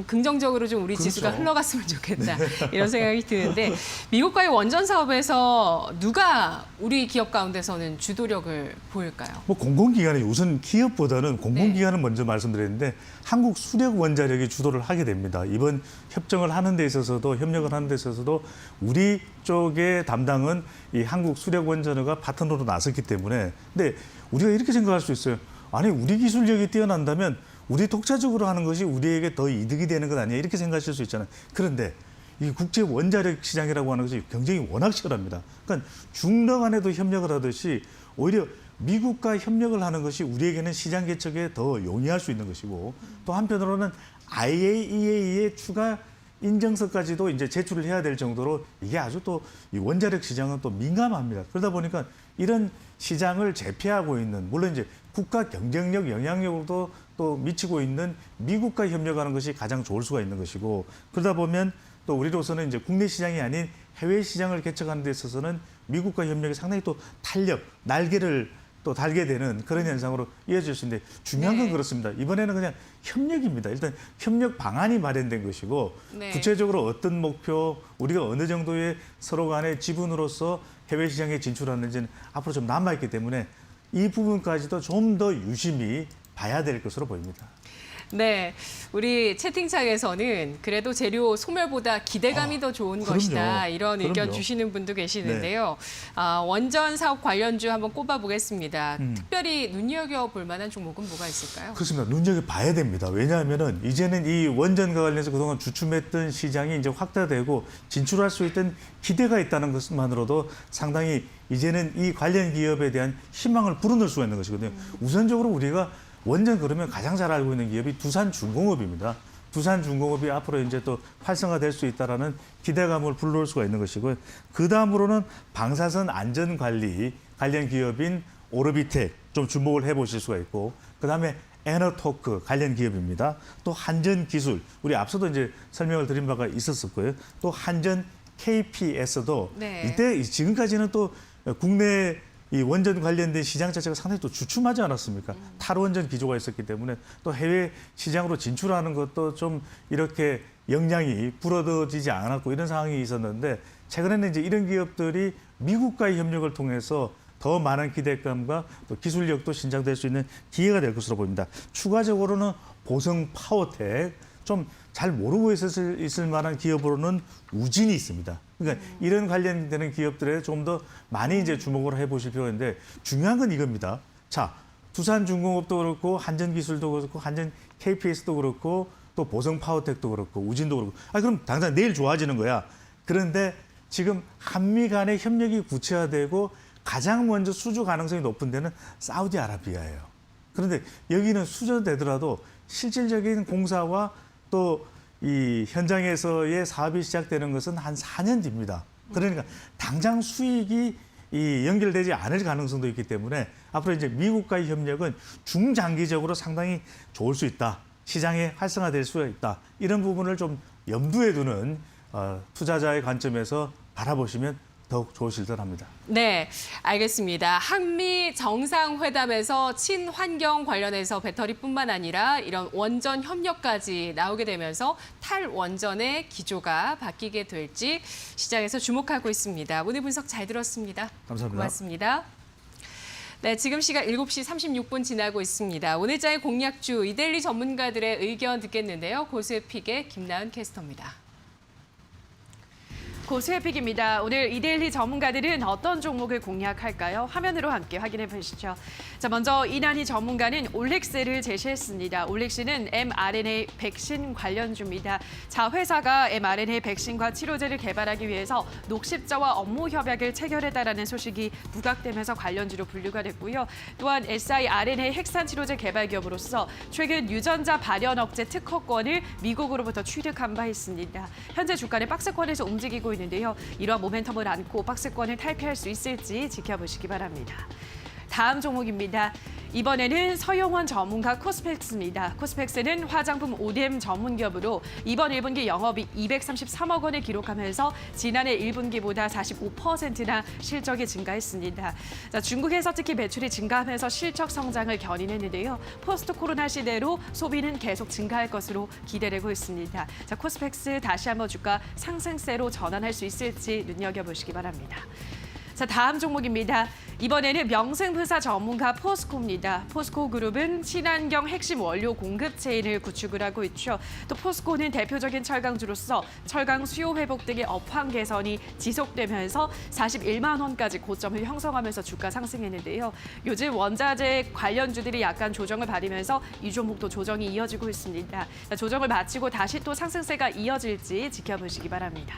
긍정적으로 좀 우리 그렇죠. 지수가 흘러갔으면 좋겠다 이런 생각이 드는데 미국과의 원전 사업에서 누가 우리 기업 가운데서는 주도력을 보일까요? 뭐 공공기관이 우선 기업보다는 공공기관은 먼저 말씀드렸는데 한국 수력 원자력이 주도를 하게 됩니다. 이번 협정을 하는 데 있어서도 협력을 하는 데 있어서도 우리 쪽의 담당은 이 한국 수력 원자력가 파트너로 나섰기 때문에 근데 우리가 이렇게 생각할 수 있어요. 아니 우리 기술력이 뛰어난다면 우리 독자적으로 하는 것이 우리에게 더 이득이 되는 것 아니냐 이렇게 생각하실 수 있잖아요. 그런데 이 국제 원자력 시장이라고 하는 것이 경쟁이 워낙 치열합니다. 그러니까 중러 간에도 협력을 하듯이 오히려 미국과 협력을 하는 것이 우리에게는 시장 개척에 더 용이할 수 있는 것이고 또 한편으로는 IAEA의 추가 인증서까지도 이제 제출을 해야 될 정도로 이게 아주 또 이 원자력 시장은 또 민감합니다. 그러다 보니까 이런 시장을 제패하고 있는 물론 이제 국가 경쟁력, 영향력으로도 또 미치고 있는 미국과 협력하는 것이 가장 좋을 수가 있는 것이고 그러다 보면 또 우리로서는 이제 국내 시장이 아닌 해외 시장을 개척하는 데 있어서는 미국과 협력이 상당히 또 탄력, 날개를 또 달게 되는 그런 현상으로 이어질 수 있는데 중요한 건 네. 그렇습니다. 이번에는 그냥 협력입니다. 일단 협력 방안이 마련된 것이고 네. 구체적으로 어떤 목표, 우리가 어느 정도의 서로 간의 지분으로서 해외 시장에 진출하는지는 앞으로 좀 남아있기 때문에 이 부분까지도 좀 더 유심히 봐야 될 것으로 보입니다. 네, 우리 채팅창에서는 그래도 재료 소멸보다 기대감이 더 좋은 그럼요. 것이다. 이런 의견 그럼요. 주시는 분도 계시는데요. 원전 사업 관련주 한번 꼽아보겠습니다. 특별히 눈여겨볼 만한 종목은 뭐가 있을까요? 그렇습니다. 눈여겨봐야 됩니다. 왜냐하면은 이제는 이 원전과 관련해서 그동안 주춤했던 시장이 이제 확대되고 진출할 수 있던 기대가 있다는 것만으로도 상당히 이제는 이 관련 기업에 대한 희망을 불어넣을 수가 있는 것이거든요. 우선적으로 우리가 원전 그러면 가장 잘 알고 있는 기업이 두산중공업입니다. 두산중공업이 앞으로 이제 또 활성화될 수 있다라는 기대감을 불러올 수가 있는 것이고요. 그 다음으로는 방사선 안전관리 관련 기업인 오르비텍 좀 주목을 해보실 수가 있고, 그 다음에 에너토크 관련 기업입니다. 또 한전기술, 우리 앞서도 이제 설명을 드린 바가 있었고요. 또 한전 KPS도 네. 이때 지금까지는 또 국내 이 원전 관련된 시장 자체가 상당히 또 주춤하지 않았습니까? 탈원전 기조가 있었기 때문에 또 해외 시장으로 진출하는 것도 좀 이렇게 역량이 불어넣어지지 않았고 이런 상황이 있었는데 최근에는 이제 이런 기업들이 미국과의 협력을 통해서 더 많은 기대감과 또 기술력도 신장될 수 있는 기회가 될 것으로 보입니다. 추가적으로는 보성 파워텍, 좀 잘 모르고 있을 만한 기업으로는 우진이 있습니다. 그러니까 이런 관련되는 기업들에 좀 더 많이 이제 주목을 해보실 필요가 있는데 중요한 건 이겁니다. 자, 두산중공업도 그렇고 한전기술도 그렇고 한전 KPS도 그렇고 또 보성 파워텍도 그렇고 우진도 그렇고 그럼 당장 내일 좋아지는 거야. 그런데 지금 한미 간의 협력이 구체화되고 가장 먼저 수주 가능성이 높은 데는 사우디아라비아예요. 그런데 여기는 수주되더라도 실질적인 공사와 또 이 현장에서의 사업이 시작되는 것은 한 4년 뒤입니다. 그러니까 당장 수익이 연결되지 않을 가능성도 있기 때문에 앞으로 이제 미국과의 협력은 중장기적으로 상당히 좋을 수 있다. 시장에 활성화될 수가 있다. 이런 부분을 좀 염두에 두는 투자자의 관점에서 바라보시면 더욱 좋으실 듯합니다. 네, 알겠습니다. 한미 정상회담에서 친환경 관련해서 배터리뿐만 아니라 이런 원전 협력까지 나오게 되면서 탈원전의 기조가 바뀌게 될지 시장에서 주목하고 있습니다. 오늘 분석 잘 들었습니다. 감사합니다. 고맙습니다. 네, 지금 시각 7시 36분 지나고 있습니다. 오늘자의 공략주 이데일리 전문가들의 의견 듣겠는데요. 고수의 픽의 김나은 캐스터입니다. 고수의 픽입니다. 오늘 이데일리 전문가들은 어떤 종목을 공략할까요? 화면으로 함께 확인해 보시죠. 자, 먼저 이난희 전문가는 올릭스를 제시했습니다. 올릭스는 mRNA 백신 관련주입니다. 자, 회사가 mRNA 백신과 치료제를 개발하기 위해서 녹십자와 업무 협약을 체결했다라는 소식이 부각되면서 관련주로 분류가 됐고요. 또한 siRNA 핵산 치료제 개발 기업으로서 최근 유전자 발현 억제 특허권을 미국으로부터 취득한 바 있습니다. 현재 주가는 박스권에서 움직이고 있는데요. 이러한 모멘텀을 안고 박스권을 탈피할 수 있을지 지켜보시기 바랍니다. 다음 종목입니다. 이번에는 서용원 전문가 코스펙스입니다. 코스펙스는 화장품 ODM 전문 기업으로 이번 1분기 영업이 233억 원을 기록하면서 지난해 1분기보다 45%나 실적이 증가했습니다. 자, 중국에서 특히 매출이 증가하면서 실적 성장을 견인했는데요. 포스트 코로나 시대로 소비는 계속 증가할 것으로 기대되고 있습니다. 자, 코스펙스 다시 한번 주가 상승세로 전환할 수 있을지 눈여겨보시기 바랍니다. 자, 다음 종목입니다. 이번에는 명승부사 전문가 포스코입니다. 포스코 그룹은 친환경 핵심 원료 공급 체인을 구축을 하고 있죠. 또 포스코는 대표적인 철강주로서 철강 수요 회복 등의 업황 개선이 지속되면서 41만 원까지 고점을 형성하면서 주가 상승했는데요. 요즘 원자재 관련주들이 약간 조정을 받으면서 이 종목도 조정이 이어지고 있습니다. 자, 조정을 마치고 다시 또 상승세가 이어질지 지켜보시기 바랍니다.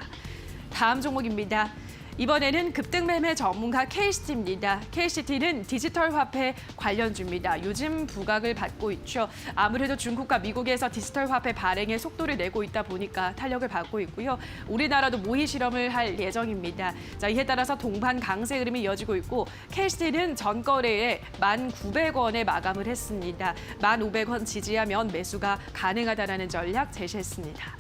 다음 종목입니다. 이번에는 급등매매 전문가 KCT입니다. KCT는 디지털 화폐 관련주입니다. 요즘 부각을 받고 있죠. 아무래도 중국과 미국에서 디지털 화폐 발행에 속도를 내고 있다 보니까 탄력을 받고 있고요. 우리나라도 모의 실험을 할 예정입니다. 자, 이에 따라서 동반 강세 흐름이 이어지고 있고 KCT는 전 거래에 1,900원에 마감을 했습니다. 1,500원 지지하면 매수가 가능하다는 전략 제시했습니다.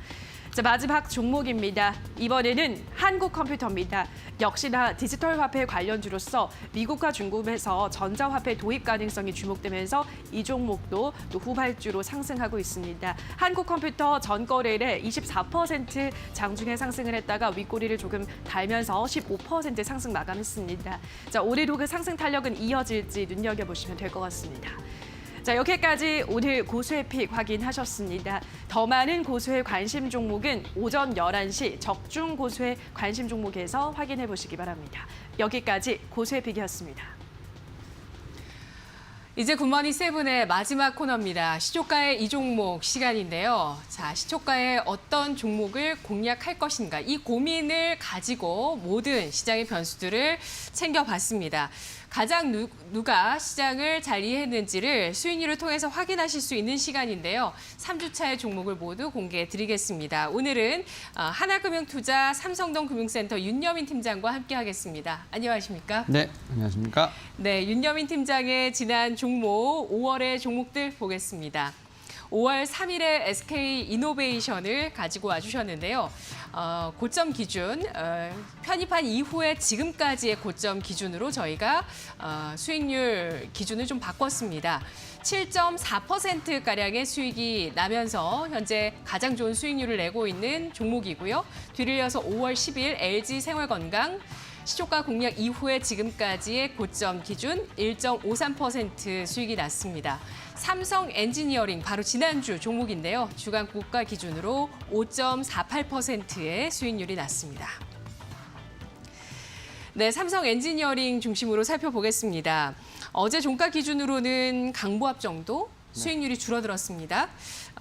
자, 마지막 종목입니다. 이번에는 한국 컴퓨터입니다. 역시나 디지털 화폐 관련주로서 미국과 중국에서 전자화폐 도입 가능성이 주목되면서 이 종목도 또 후발주로 상승하고 있습니다. 한국 컴퓨터 전거래일에 24% 장중에 상승을 했다가 윗꼬리를 조금 달면서 15% 상승 마감했습니다. 자, 올해도 그 상승 탄력은 이어질지 눈여겨보시면 될 것 같습니다. 자, 여기까지 오늘 고수의 픽 확인하셨습니다. 더 많은 고수의 관심 종목은 오전 11시 적중 고수의 관심 종목에서 확인해 보시기 바랍니다. 여기까지 고수의 픽이었습니다. 이제 굿모닝 세븐의 마지막 코너입니다. 시초가의 이 종목 시간인데요. 자, 시초가의 어떤 종목을 공략할 것인가 이 고민을 가지고 모든 시장의 변수들을 챙겨봤습니다. 가장 누가 시장을 잘 이해했는지를 수익률을 통해서 확인하실 수 있는 시간인데요. 3주차의 종목을 모두 공개해드리겠습니다. 오늘은 하나금융투자 삼성동 금융센터 윤여민 팀장과 함께하겠습니다. 안녕하십니까? 네, 안녕하십니까? 네, 윤여민 팀장의 지난 종목 5월의 종목들 보겠습니다. 5월 3일에 SK이노베이션을 가지고 와주셨는데요. 고점 기준, 편입한 이후에 지금까지의 고점 기준으로 저희가 수익률 기준을 좀 바꿨습니다. 7.4%가량의 수익이 나면서 현재 가장 좋은 수익률을 내고 있는 종목이고요. 뒤를 이어서 5월 10일 LG생활건강, 시초가 공략 이후에 지금까지의 고점 기준 1.53% 수익이 났습니다. 삼성 엔지니어링 바로 지난주 종목인데요. 주간 고가 기준으로 5.48%의 수익률이 났습니다. 네, 삼성 엔지니어링 중심으로 살펴보겠습니다. 어제 종가 기준으로는 강보합 정도 수익률이 줄어들었습니다.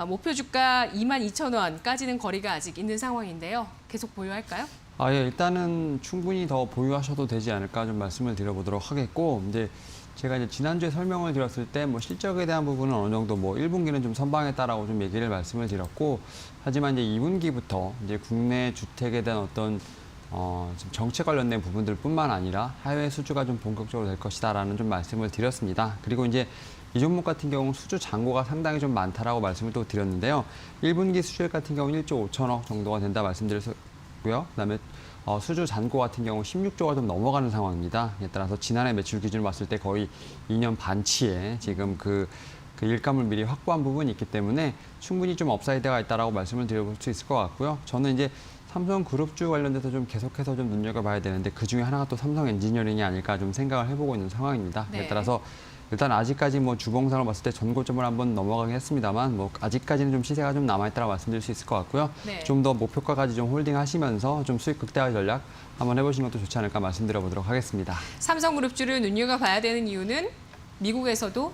목표 주가 22,000원까지는 거리가 아직 있는 상황인데요. 계속 보유할까요? 예, 일단은 충분히 더 보유하셔도 되지 않을까 좀 말씀을 드려보도록 하겠고, 이제 제가 이제 지난주에 설명을 드렸을 때 뭐 실적에 대한 부분은 어느 정도 뭐 1분기는 좀 선방했다라고 좀 얘기를 말씀을 드렸고, 하지만 이제 2분기부터 이제 국내 주택에 대한 어떤 지금 정책 관련된 부분들뿐만 아니라 해외 수주가 좀 본격적으로 될 것이다라는 좀 말씀을 드렸습니다. 그리고 이제 이 종목 같은 경우는 수주 잔고가 상당히 좀 많다라고 말씀을 또 드렸는데요. 1분기 수주액 같은 경우는 1조 5천억 정도가 된다 말씀드렸고요. 그다음에 수주 잔고 같은 경우 16조가 좀 넘어가는 상황입니다. 이에 따라서 지난해 매출 기준으로 봤을 때 거의 2년 반치에 지금 그 일감을 미리 확보한 부분이 있기 때문에 충분히 좀 업사이드가 있다라고 말씀을 드려볼 수 있을 것 같고요. 저는 이제 삼성그룹주 관련돼서 좀 계속해서 좀 눈여겨봐야 되는데 그 중에 하나가 또 삼성 엔지니어링이 아닐까 좀 생각을 해보고 있는 상황입니다. 네. 이에 따라서 일단 아직까지 뭐 주봉상으로 봤을 때 전고점을 한번 넘어가긴 했습니다만 뭐 아직까지는 좀 시세가 좀 남아있다고 말씀드릴 수 있을 것 같고요. 네. 좀 더 목표가까지 좀 홀딩하시면서 좀 수익 극대화 전략 한번 해보시는 것도 좋지 않을까 말씀드려보도록 하겠습니다. 삼성그룹주를 눈여겨봐야 되는 이유는 미국에서도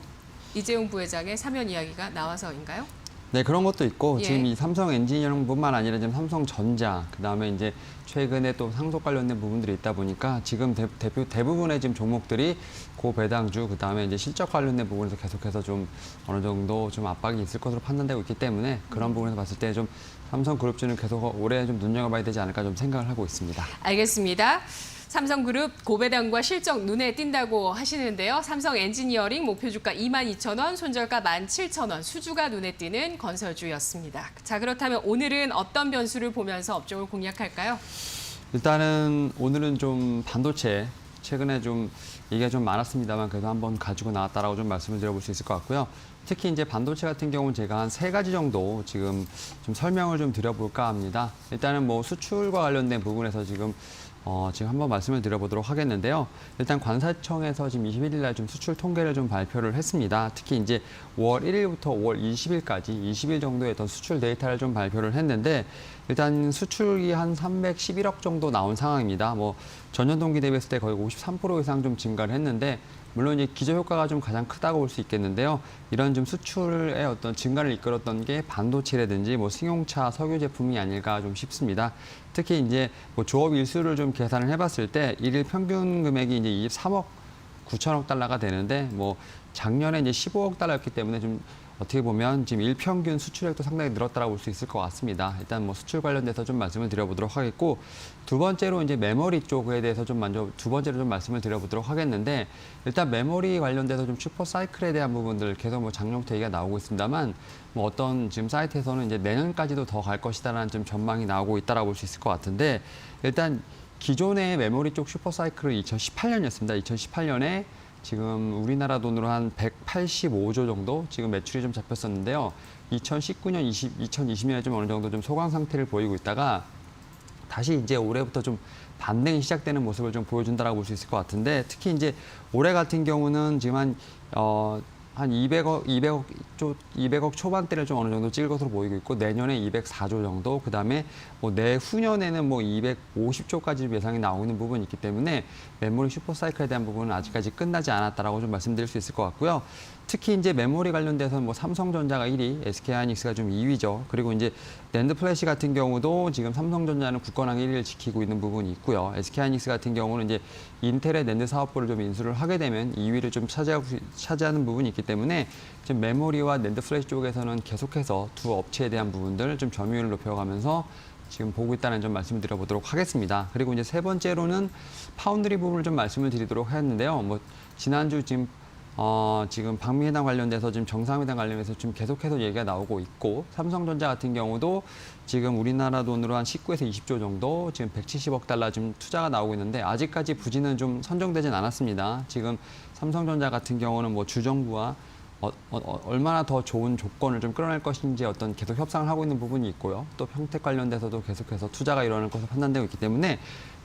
이재용 부회장의 사면 이야기가 나와서인가요? 네, 그런 것도 있고 예. 지금 이 삼성 엔지니어링뿐만 아니라 지금 삼성전자, 그다음에 이제 최근에 또 상속 관련된 부분들이 있다 보니까 지금 대부분의 지금 종목들이 고배당주, 그다음에 이제 실적 관련된 부분에서 계속해서 좀 어느 정도 좀 압박이 있을 것으로 판단되고 있기 때문에 그런 부분에서 봤을 때 좀 삼성그룹주는 계속 올해 좀 눈여겨봐야 되지 않을까 좀 생각을 하고 있습니다. 알겠습니다. 삼성그룹 고배당과 실적 눈에 띈다고 하시는데요. 삼성 엔지니어링 목표 주가 22,000원, 손절가 17,000원, 수주가 눈에 띄는 건설주였습니다. 자, 그렇다면 오늘은 어떤 변수를 보면서 업종을 공략할까요? 일단은 오늘은 좀 반도체 최근에 좀 얘기가 좀 많았습니다만 그래도 한번 가지고 나왔다라고 좀 말씀을 드려볼 수 있을 것 같고요. 특히 이제 반도체 같은 경우는 제가 한 3가지 정도 지금 좀 설명을 좀 드려볼까 합니다. 일단은 뭐 수출과 관련된 부분에서 지금 한번 말씀을 드려보도록 하겠는데요. 일단 관사청에서 지금 21일 날 좀 수출 통계를 좀 발표를 했습니다. 특히 이제 5월 1일부터 5월 20일까지 20일 정도의 어떤 수출 데이터를 좀 발표를 했는데 일단 수출이 한 311억 정도 나온 상황입니다. 뭐 전년 동기 대비했을 때 거의 53% 이상 좀 증가를 했는데 물론 이제 기저 효과가 좀 가장 크다고 볼 수 있겠는데요. 이런 좀 수출의 어떤 증가를 이끌었던 게 반도체라든지 뭐 승용차, 석유 제품이 아닐까 좀 싶습니다. 특히 이제 뭐 조업 일수를 좀 계산을 해봤을 때 일일 평균 금액이 이제 23억 9천억 달러가 되는데 뭐 작년에 이제 15억 달러였기 때문에 좀 어떻게 보면 지금 일평균 수출액도 상당히 늘었다라고 볼 수 있을 것 같습니다. 일단 뭐 수출 관련돼서 좀 말씀을 드려보도록 하겠고, 두 번째로 이제 메모리 쪽에 대해서 좀 먼저 두 번째로 좀 말씀을 드려보도록 하겠는데, 일단 메모리 관련돼서 좀 슈퍼 사이클에 대한 부분들 계속 뭐 작년부터 얘기가 나오고 있습니다만, 뭐 어떤 지금 사이트에서는 이제 내년까지도 더 갈 것이다라는 좀 전망이 나오고 있다라고 볼 수 있을 것 같은데, 일단 기존의 메모리 쪽 슈퍼 사이클은 2018년이었습니다. 2018년에 지금 우리나라 돈으로 한 185조 정도 지금 매출이 좀 잡혔었는데요. 2019년, 2020년에 좀 어느 정도 좀 소강 상태를 보이고 있다가 다시 이제 올해부터 좀 반등이 시작되는 모습을 좀 보여준다라고 볼 수 있을 것 같은데, 특히 이제 올해 같은 경우는 지금 한 200억 초반대를 좀 어느 정도 찍을 것으로 보이고 있고, 내년에 204조 정도, 그다음에 뭐 내후년에는 뭐 250조까지 예상이 나오고 있는 부분이 있기 때문에 메모리 슈퍼사이클에 대한 부분은 아직까지 끝나지 않았다라고 좀 말씀드릴 수 있을 것 같고요. 특히 이제 메모리 관련돼서는 뭐 삼성전자가 1위, SK하이닉스가 좀 2위죠. 그리고 이제 낸드 플래시 같은 경우도 지금 삼성전자는 굳건하게 1위를 지키고 있는 부분이 있고요. SK하이닉스 같은 경우는 이제 인텔의 낸드 사업부를 좀 인수를 하게 되면 2위를 좀 차지하는 부분이 있기 때문에 지금 메모리와 낸드 플래시 쪽에서는 계속해서 두 업체에 대한 부분들 좀 점유율을 높여가면서 지금 보고 있다는 점 말씀을 드려보도록 하겠습니다. 그리고 이제 세 번째로는 파운드리 부분을 좀 말씀을 드리도록 했는데요. 뭐 지난주 지금 방미회담 관련돼서 지금 정상회담 관련해서 좀 계속해서 얘기가 나오고 있고, 삼성전자 같은 경우도 지금 우리나라 돈으로 한 19에서 20조 정도 지금 170억 달러 지금 투자가 나오고 있는데, 아직까지 부지는 좀 선정되진 않았습니다. 지금 삼성전자 같은 경우는 뭐 주정부와 얼마나 더 좋은 조건을 좀 끌어낼 것인지 어떤 계속 협상을 하고 있는 부분이 있고요. 또 평택 관련돼서도 계속해서 투자가 일어날 것으로 판단되고 있기 때문에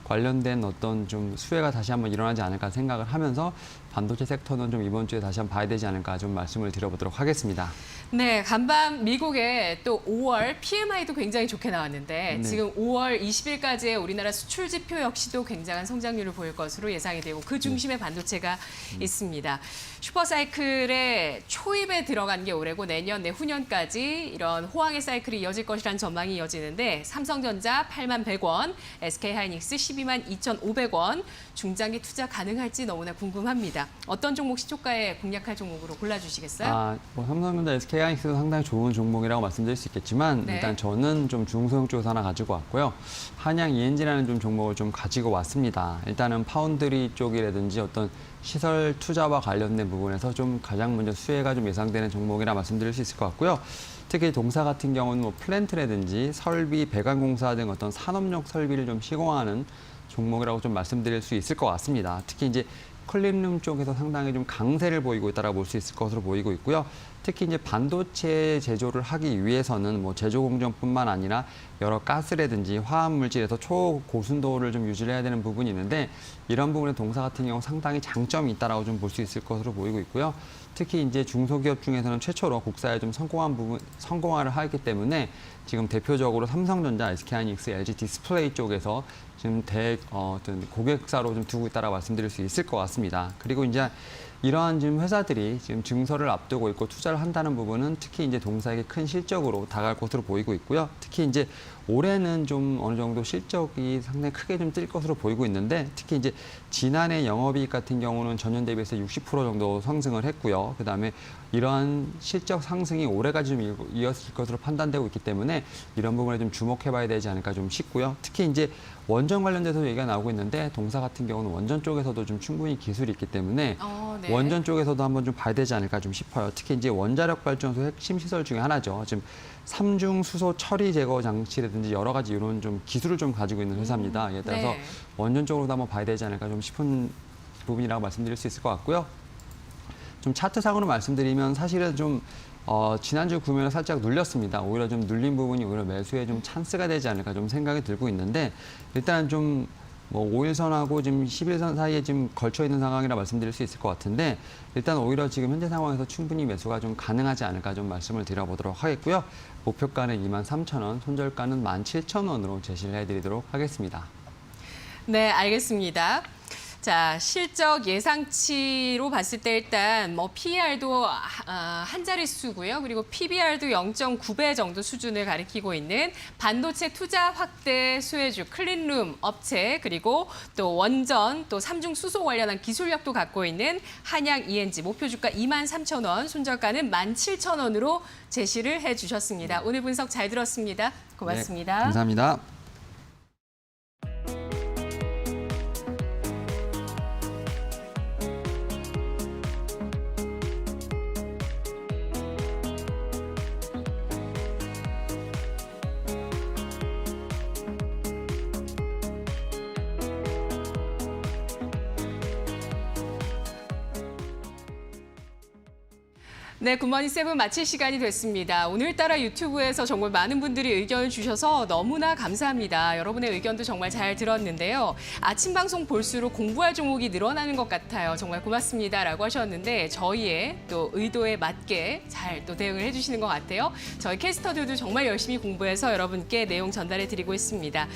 관련된 어떤 좀 수혜가 다시 한번 일어나지 않을까 생각을 하면서 반도체 섹터는 좀 이번 주에 다시 한번 봐야 되지 않을까 좀 말씀을 드려보도록 하겠습니다. 네, 간밤 미국의 또 5월 PMI도 굉장히 좋게 나왔는데, 네. 지금 5월 20일까지의 우리나라 수출 지표 역시도 굉장한 성장률을 보일 것으로 예상이 되고, 그 중심에 반도체가 있습니다. 슈퍼사이클의 초입에 들어간 게 올해고, 내년, 내후년까지 이런 호황의 사이클이 이어질 것이라는 전망이 이어지는데, 삼성전자 81,100원, SK하이닉스 122,500원, 중장기 투자 가능할지 너무나 궁금합니다. 어떤 종목 시초가에 공략할 종목으로 골라주시겠어요? 뭐 삼성전자, SK하이닉스도 상당히 좋은 종목이라고 말씀드릴 수 있겠지만, 네. 일단 저는 좀 중소형 쪽에서 하나 가지고 왔고요. 한양 ENG라는 좀 종목을 좀 가지고 왔습니다. 일단은 파운드리 쪽이라든지 어떤 시설 투자와 관련된 부분에서 좀 가장 먼저 수혜가 좀 예상되는 종목이라 말씀드릴 수 있을 것 같고요. 특히 동사 같은 경우는 뭐 플랜트라든지 설비, 배관공사 등 어떤 산업용 설비를 좀 시공하는 종목이라고 좀 말씀드릴 수 있을 것 같습니다. 특히 이제 클린룸 쪽에서 상당히 좀 강세를 보이고 있다라고 볼 수 있을 것으로 보이고 있고요. 특히 이제 반도체 제조를 하기 위해서는 뭐 제조 공정뿐만 아니라 여러 가스라든지 화학 물질에서 초고순도를 좀 유지를 해야 되는 부분이 있는데, 이런 부분에 동사 같은 경우 상당히 장점이 있다라고 좀 볼 수 있을 것으로 보이고 있고요. 특히 이제 중소기업 중에서는 최초로 국사에 좀 성공화를 하기 때문에 지금 대표적으로 삼성전자, SK하이닉스, LG 디스플레이 쪽에서 지금 어떤 고객사로 좀 두고 있다라고 말씀드릴 수 있을 것 같습니다. 그리고 이제 이러한 지금 회사들이 지금 증설을 앞두고 있고 투자를 한다는 부분은 특히 이제 동사에게 큰 실적으로 다가갈 것으로 보이고 있고요. 특히 이제 올해는 좀 어느 정도 실적이 상당히 크게 좀 뛸 것으로 보이고 있는데, 특히 이제 지난해 영업이익 같은 경우는 전년 대비해서 60% 정도 상승을 했고요. 그다음에 이러한 실적 상승이 올해까지 좀 이어질 것으로 판단되고 있기 때문에 이런 부분에 좀 주목해봐야 되지 않을까 좀 싶고요. 특히 이제 원전 관련돼서 얘기가 나오고 있는데, 동사 같은 경우는 원전 쪽에서도 좀 충분히 기술이 있기 때문에 네. 원전 쪽에서도 한번 좀 봐야 되지 않을까 좀 싶어요. 특히 이제 원자력 발전소 핵심 시설 중에 하나죠. 지금 삼중 수소 처리 제거 장치라든지 여러 가지 이런 좀 기술을 좀 가지고 있는 회사입니다. 이에 따라서 네. 원전 쪽으로도 한번 봐야 되지 않을까 좀 싶은 부분이라고 말씀드릴 수 있을 것 같고요. 좀 차트상으로 말씀드리면 사실은 좀 지난주 구매를 살짝 눌렸습니다. 오히려 좀 눌린 부분이 오히려 매수에 좀 찬스가 되지 않을까 좀 생각이 들고 있는데, 일단 좀 뭐 5일선하고 지금 10일선 사이에 지금 걸쳐 있는 상황이라 말씀드릴 수 있을 것 같은데, 일단 오히려 지금 현재 상황에서 충분히 매수가 좀 가능하지 않을까 좀 말씀을 드려보도록 하겠고요. 목표가는 23,000원, 손절가는 17,000원으로 제시를 해드리도록 하겠습니다. 네, 알겠습니다. 자, 실적 예상치로 봤을 때 일단 뭐 PER도 한 자릿수고요. 그리고 PBR도 0.9배 정도 수준을 가리키고 있는 반도체 투자 확대 수혜주 클린룸 업체, 그리고 또 원전, 또 삼중 수소 관련한 기술력도 갖고 있는 한양 ENG 목표 주가 23,000원, 손절가는 17,000원으로 제시를 해주셨습니다. 오늘 분석 잘 들었습니다. 고맙습니다. 네, 감사합니다. 네, 굿모닝 세븐 마칠 시간이 됐습니다. 오늘따라 유튜브에서 정말 많은 분들이 의견을 주셔서 너무나 감사합니다. 여러분의 의견도 정말 잘 들었는데요. 아침 방송 볼수록 공부할 종목이 늘어나는 것 같아요. 정말 고맙습니다라고 하셨는데 저희의 또 의도에 맞게 잘 또 대응을 해주시는 것 같아요. 저희 캐스터들도 정말 열심히 공부해서 여러분께 내용 전달해 드리고 있습니다.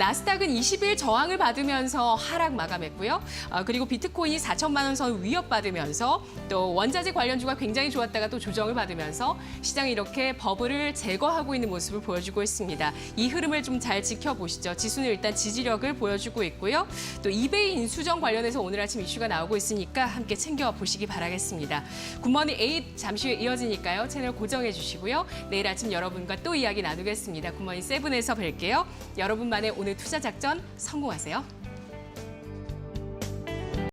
나스닥은 20일 저항을 받으면서 하락 마감했고요. 그리고 비트코인이 4천만 원 선 위협받으면서 또 원자재 관련주가 굉장히 좋았다가 또 조정을 받으면서 시장이 이렇게 버블을 제거하고 있는 모습을 보여주고 있습니다. 이 흐름을 좀 잘 지켜보시죠. 지수는 일단 지지력을 보여주고 있고요. 또 이베이 인수정 관련해서 오늘 아침 이슈가 나오고 있으니까 함께 챙겨보시기 바라겠습니다. 굿모닝 8 잠시 후에 이어지니까요. 채널 고정해 주시고요. 내일 아침 여러분과 또 이야기 나누겠습니다. 굿모닝 7에서 뵐게요. 여러분만의 오늘 투자 작전 성공하세요.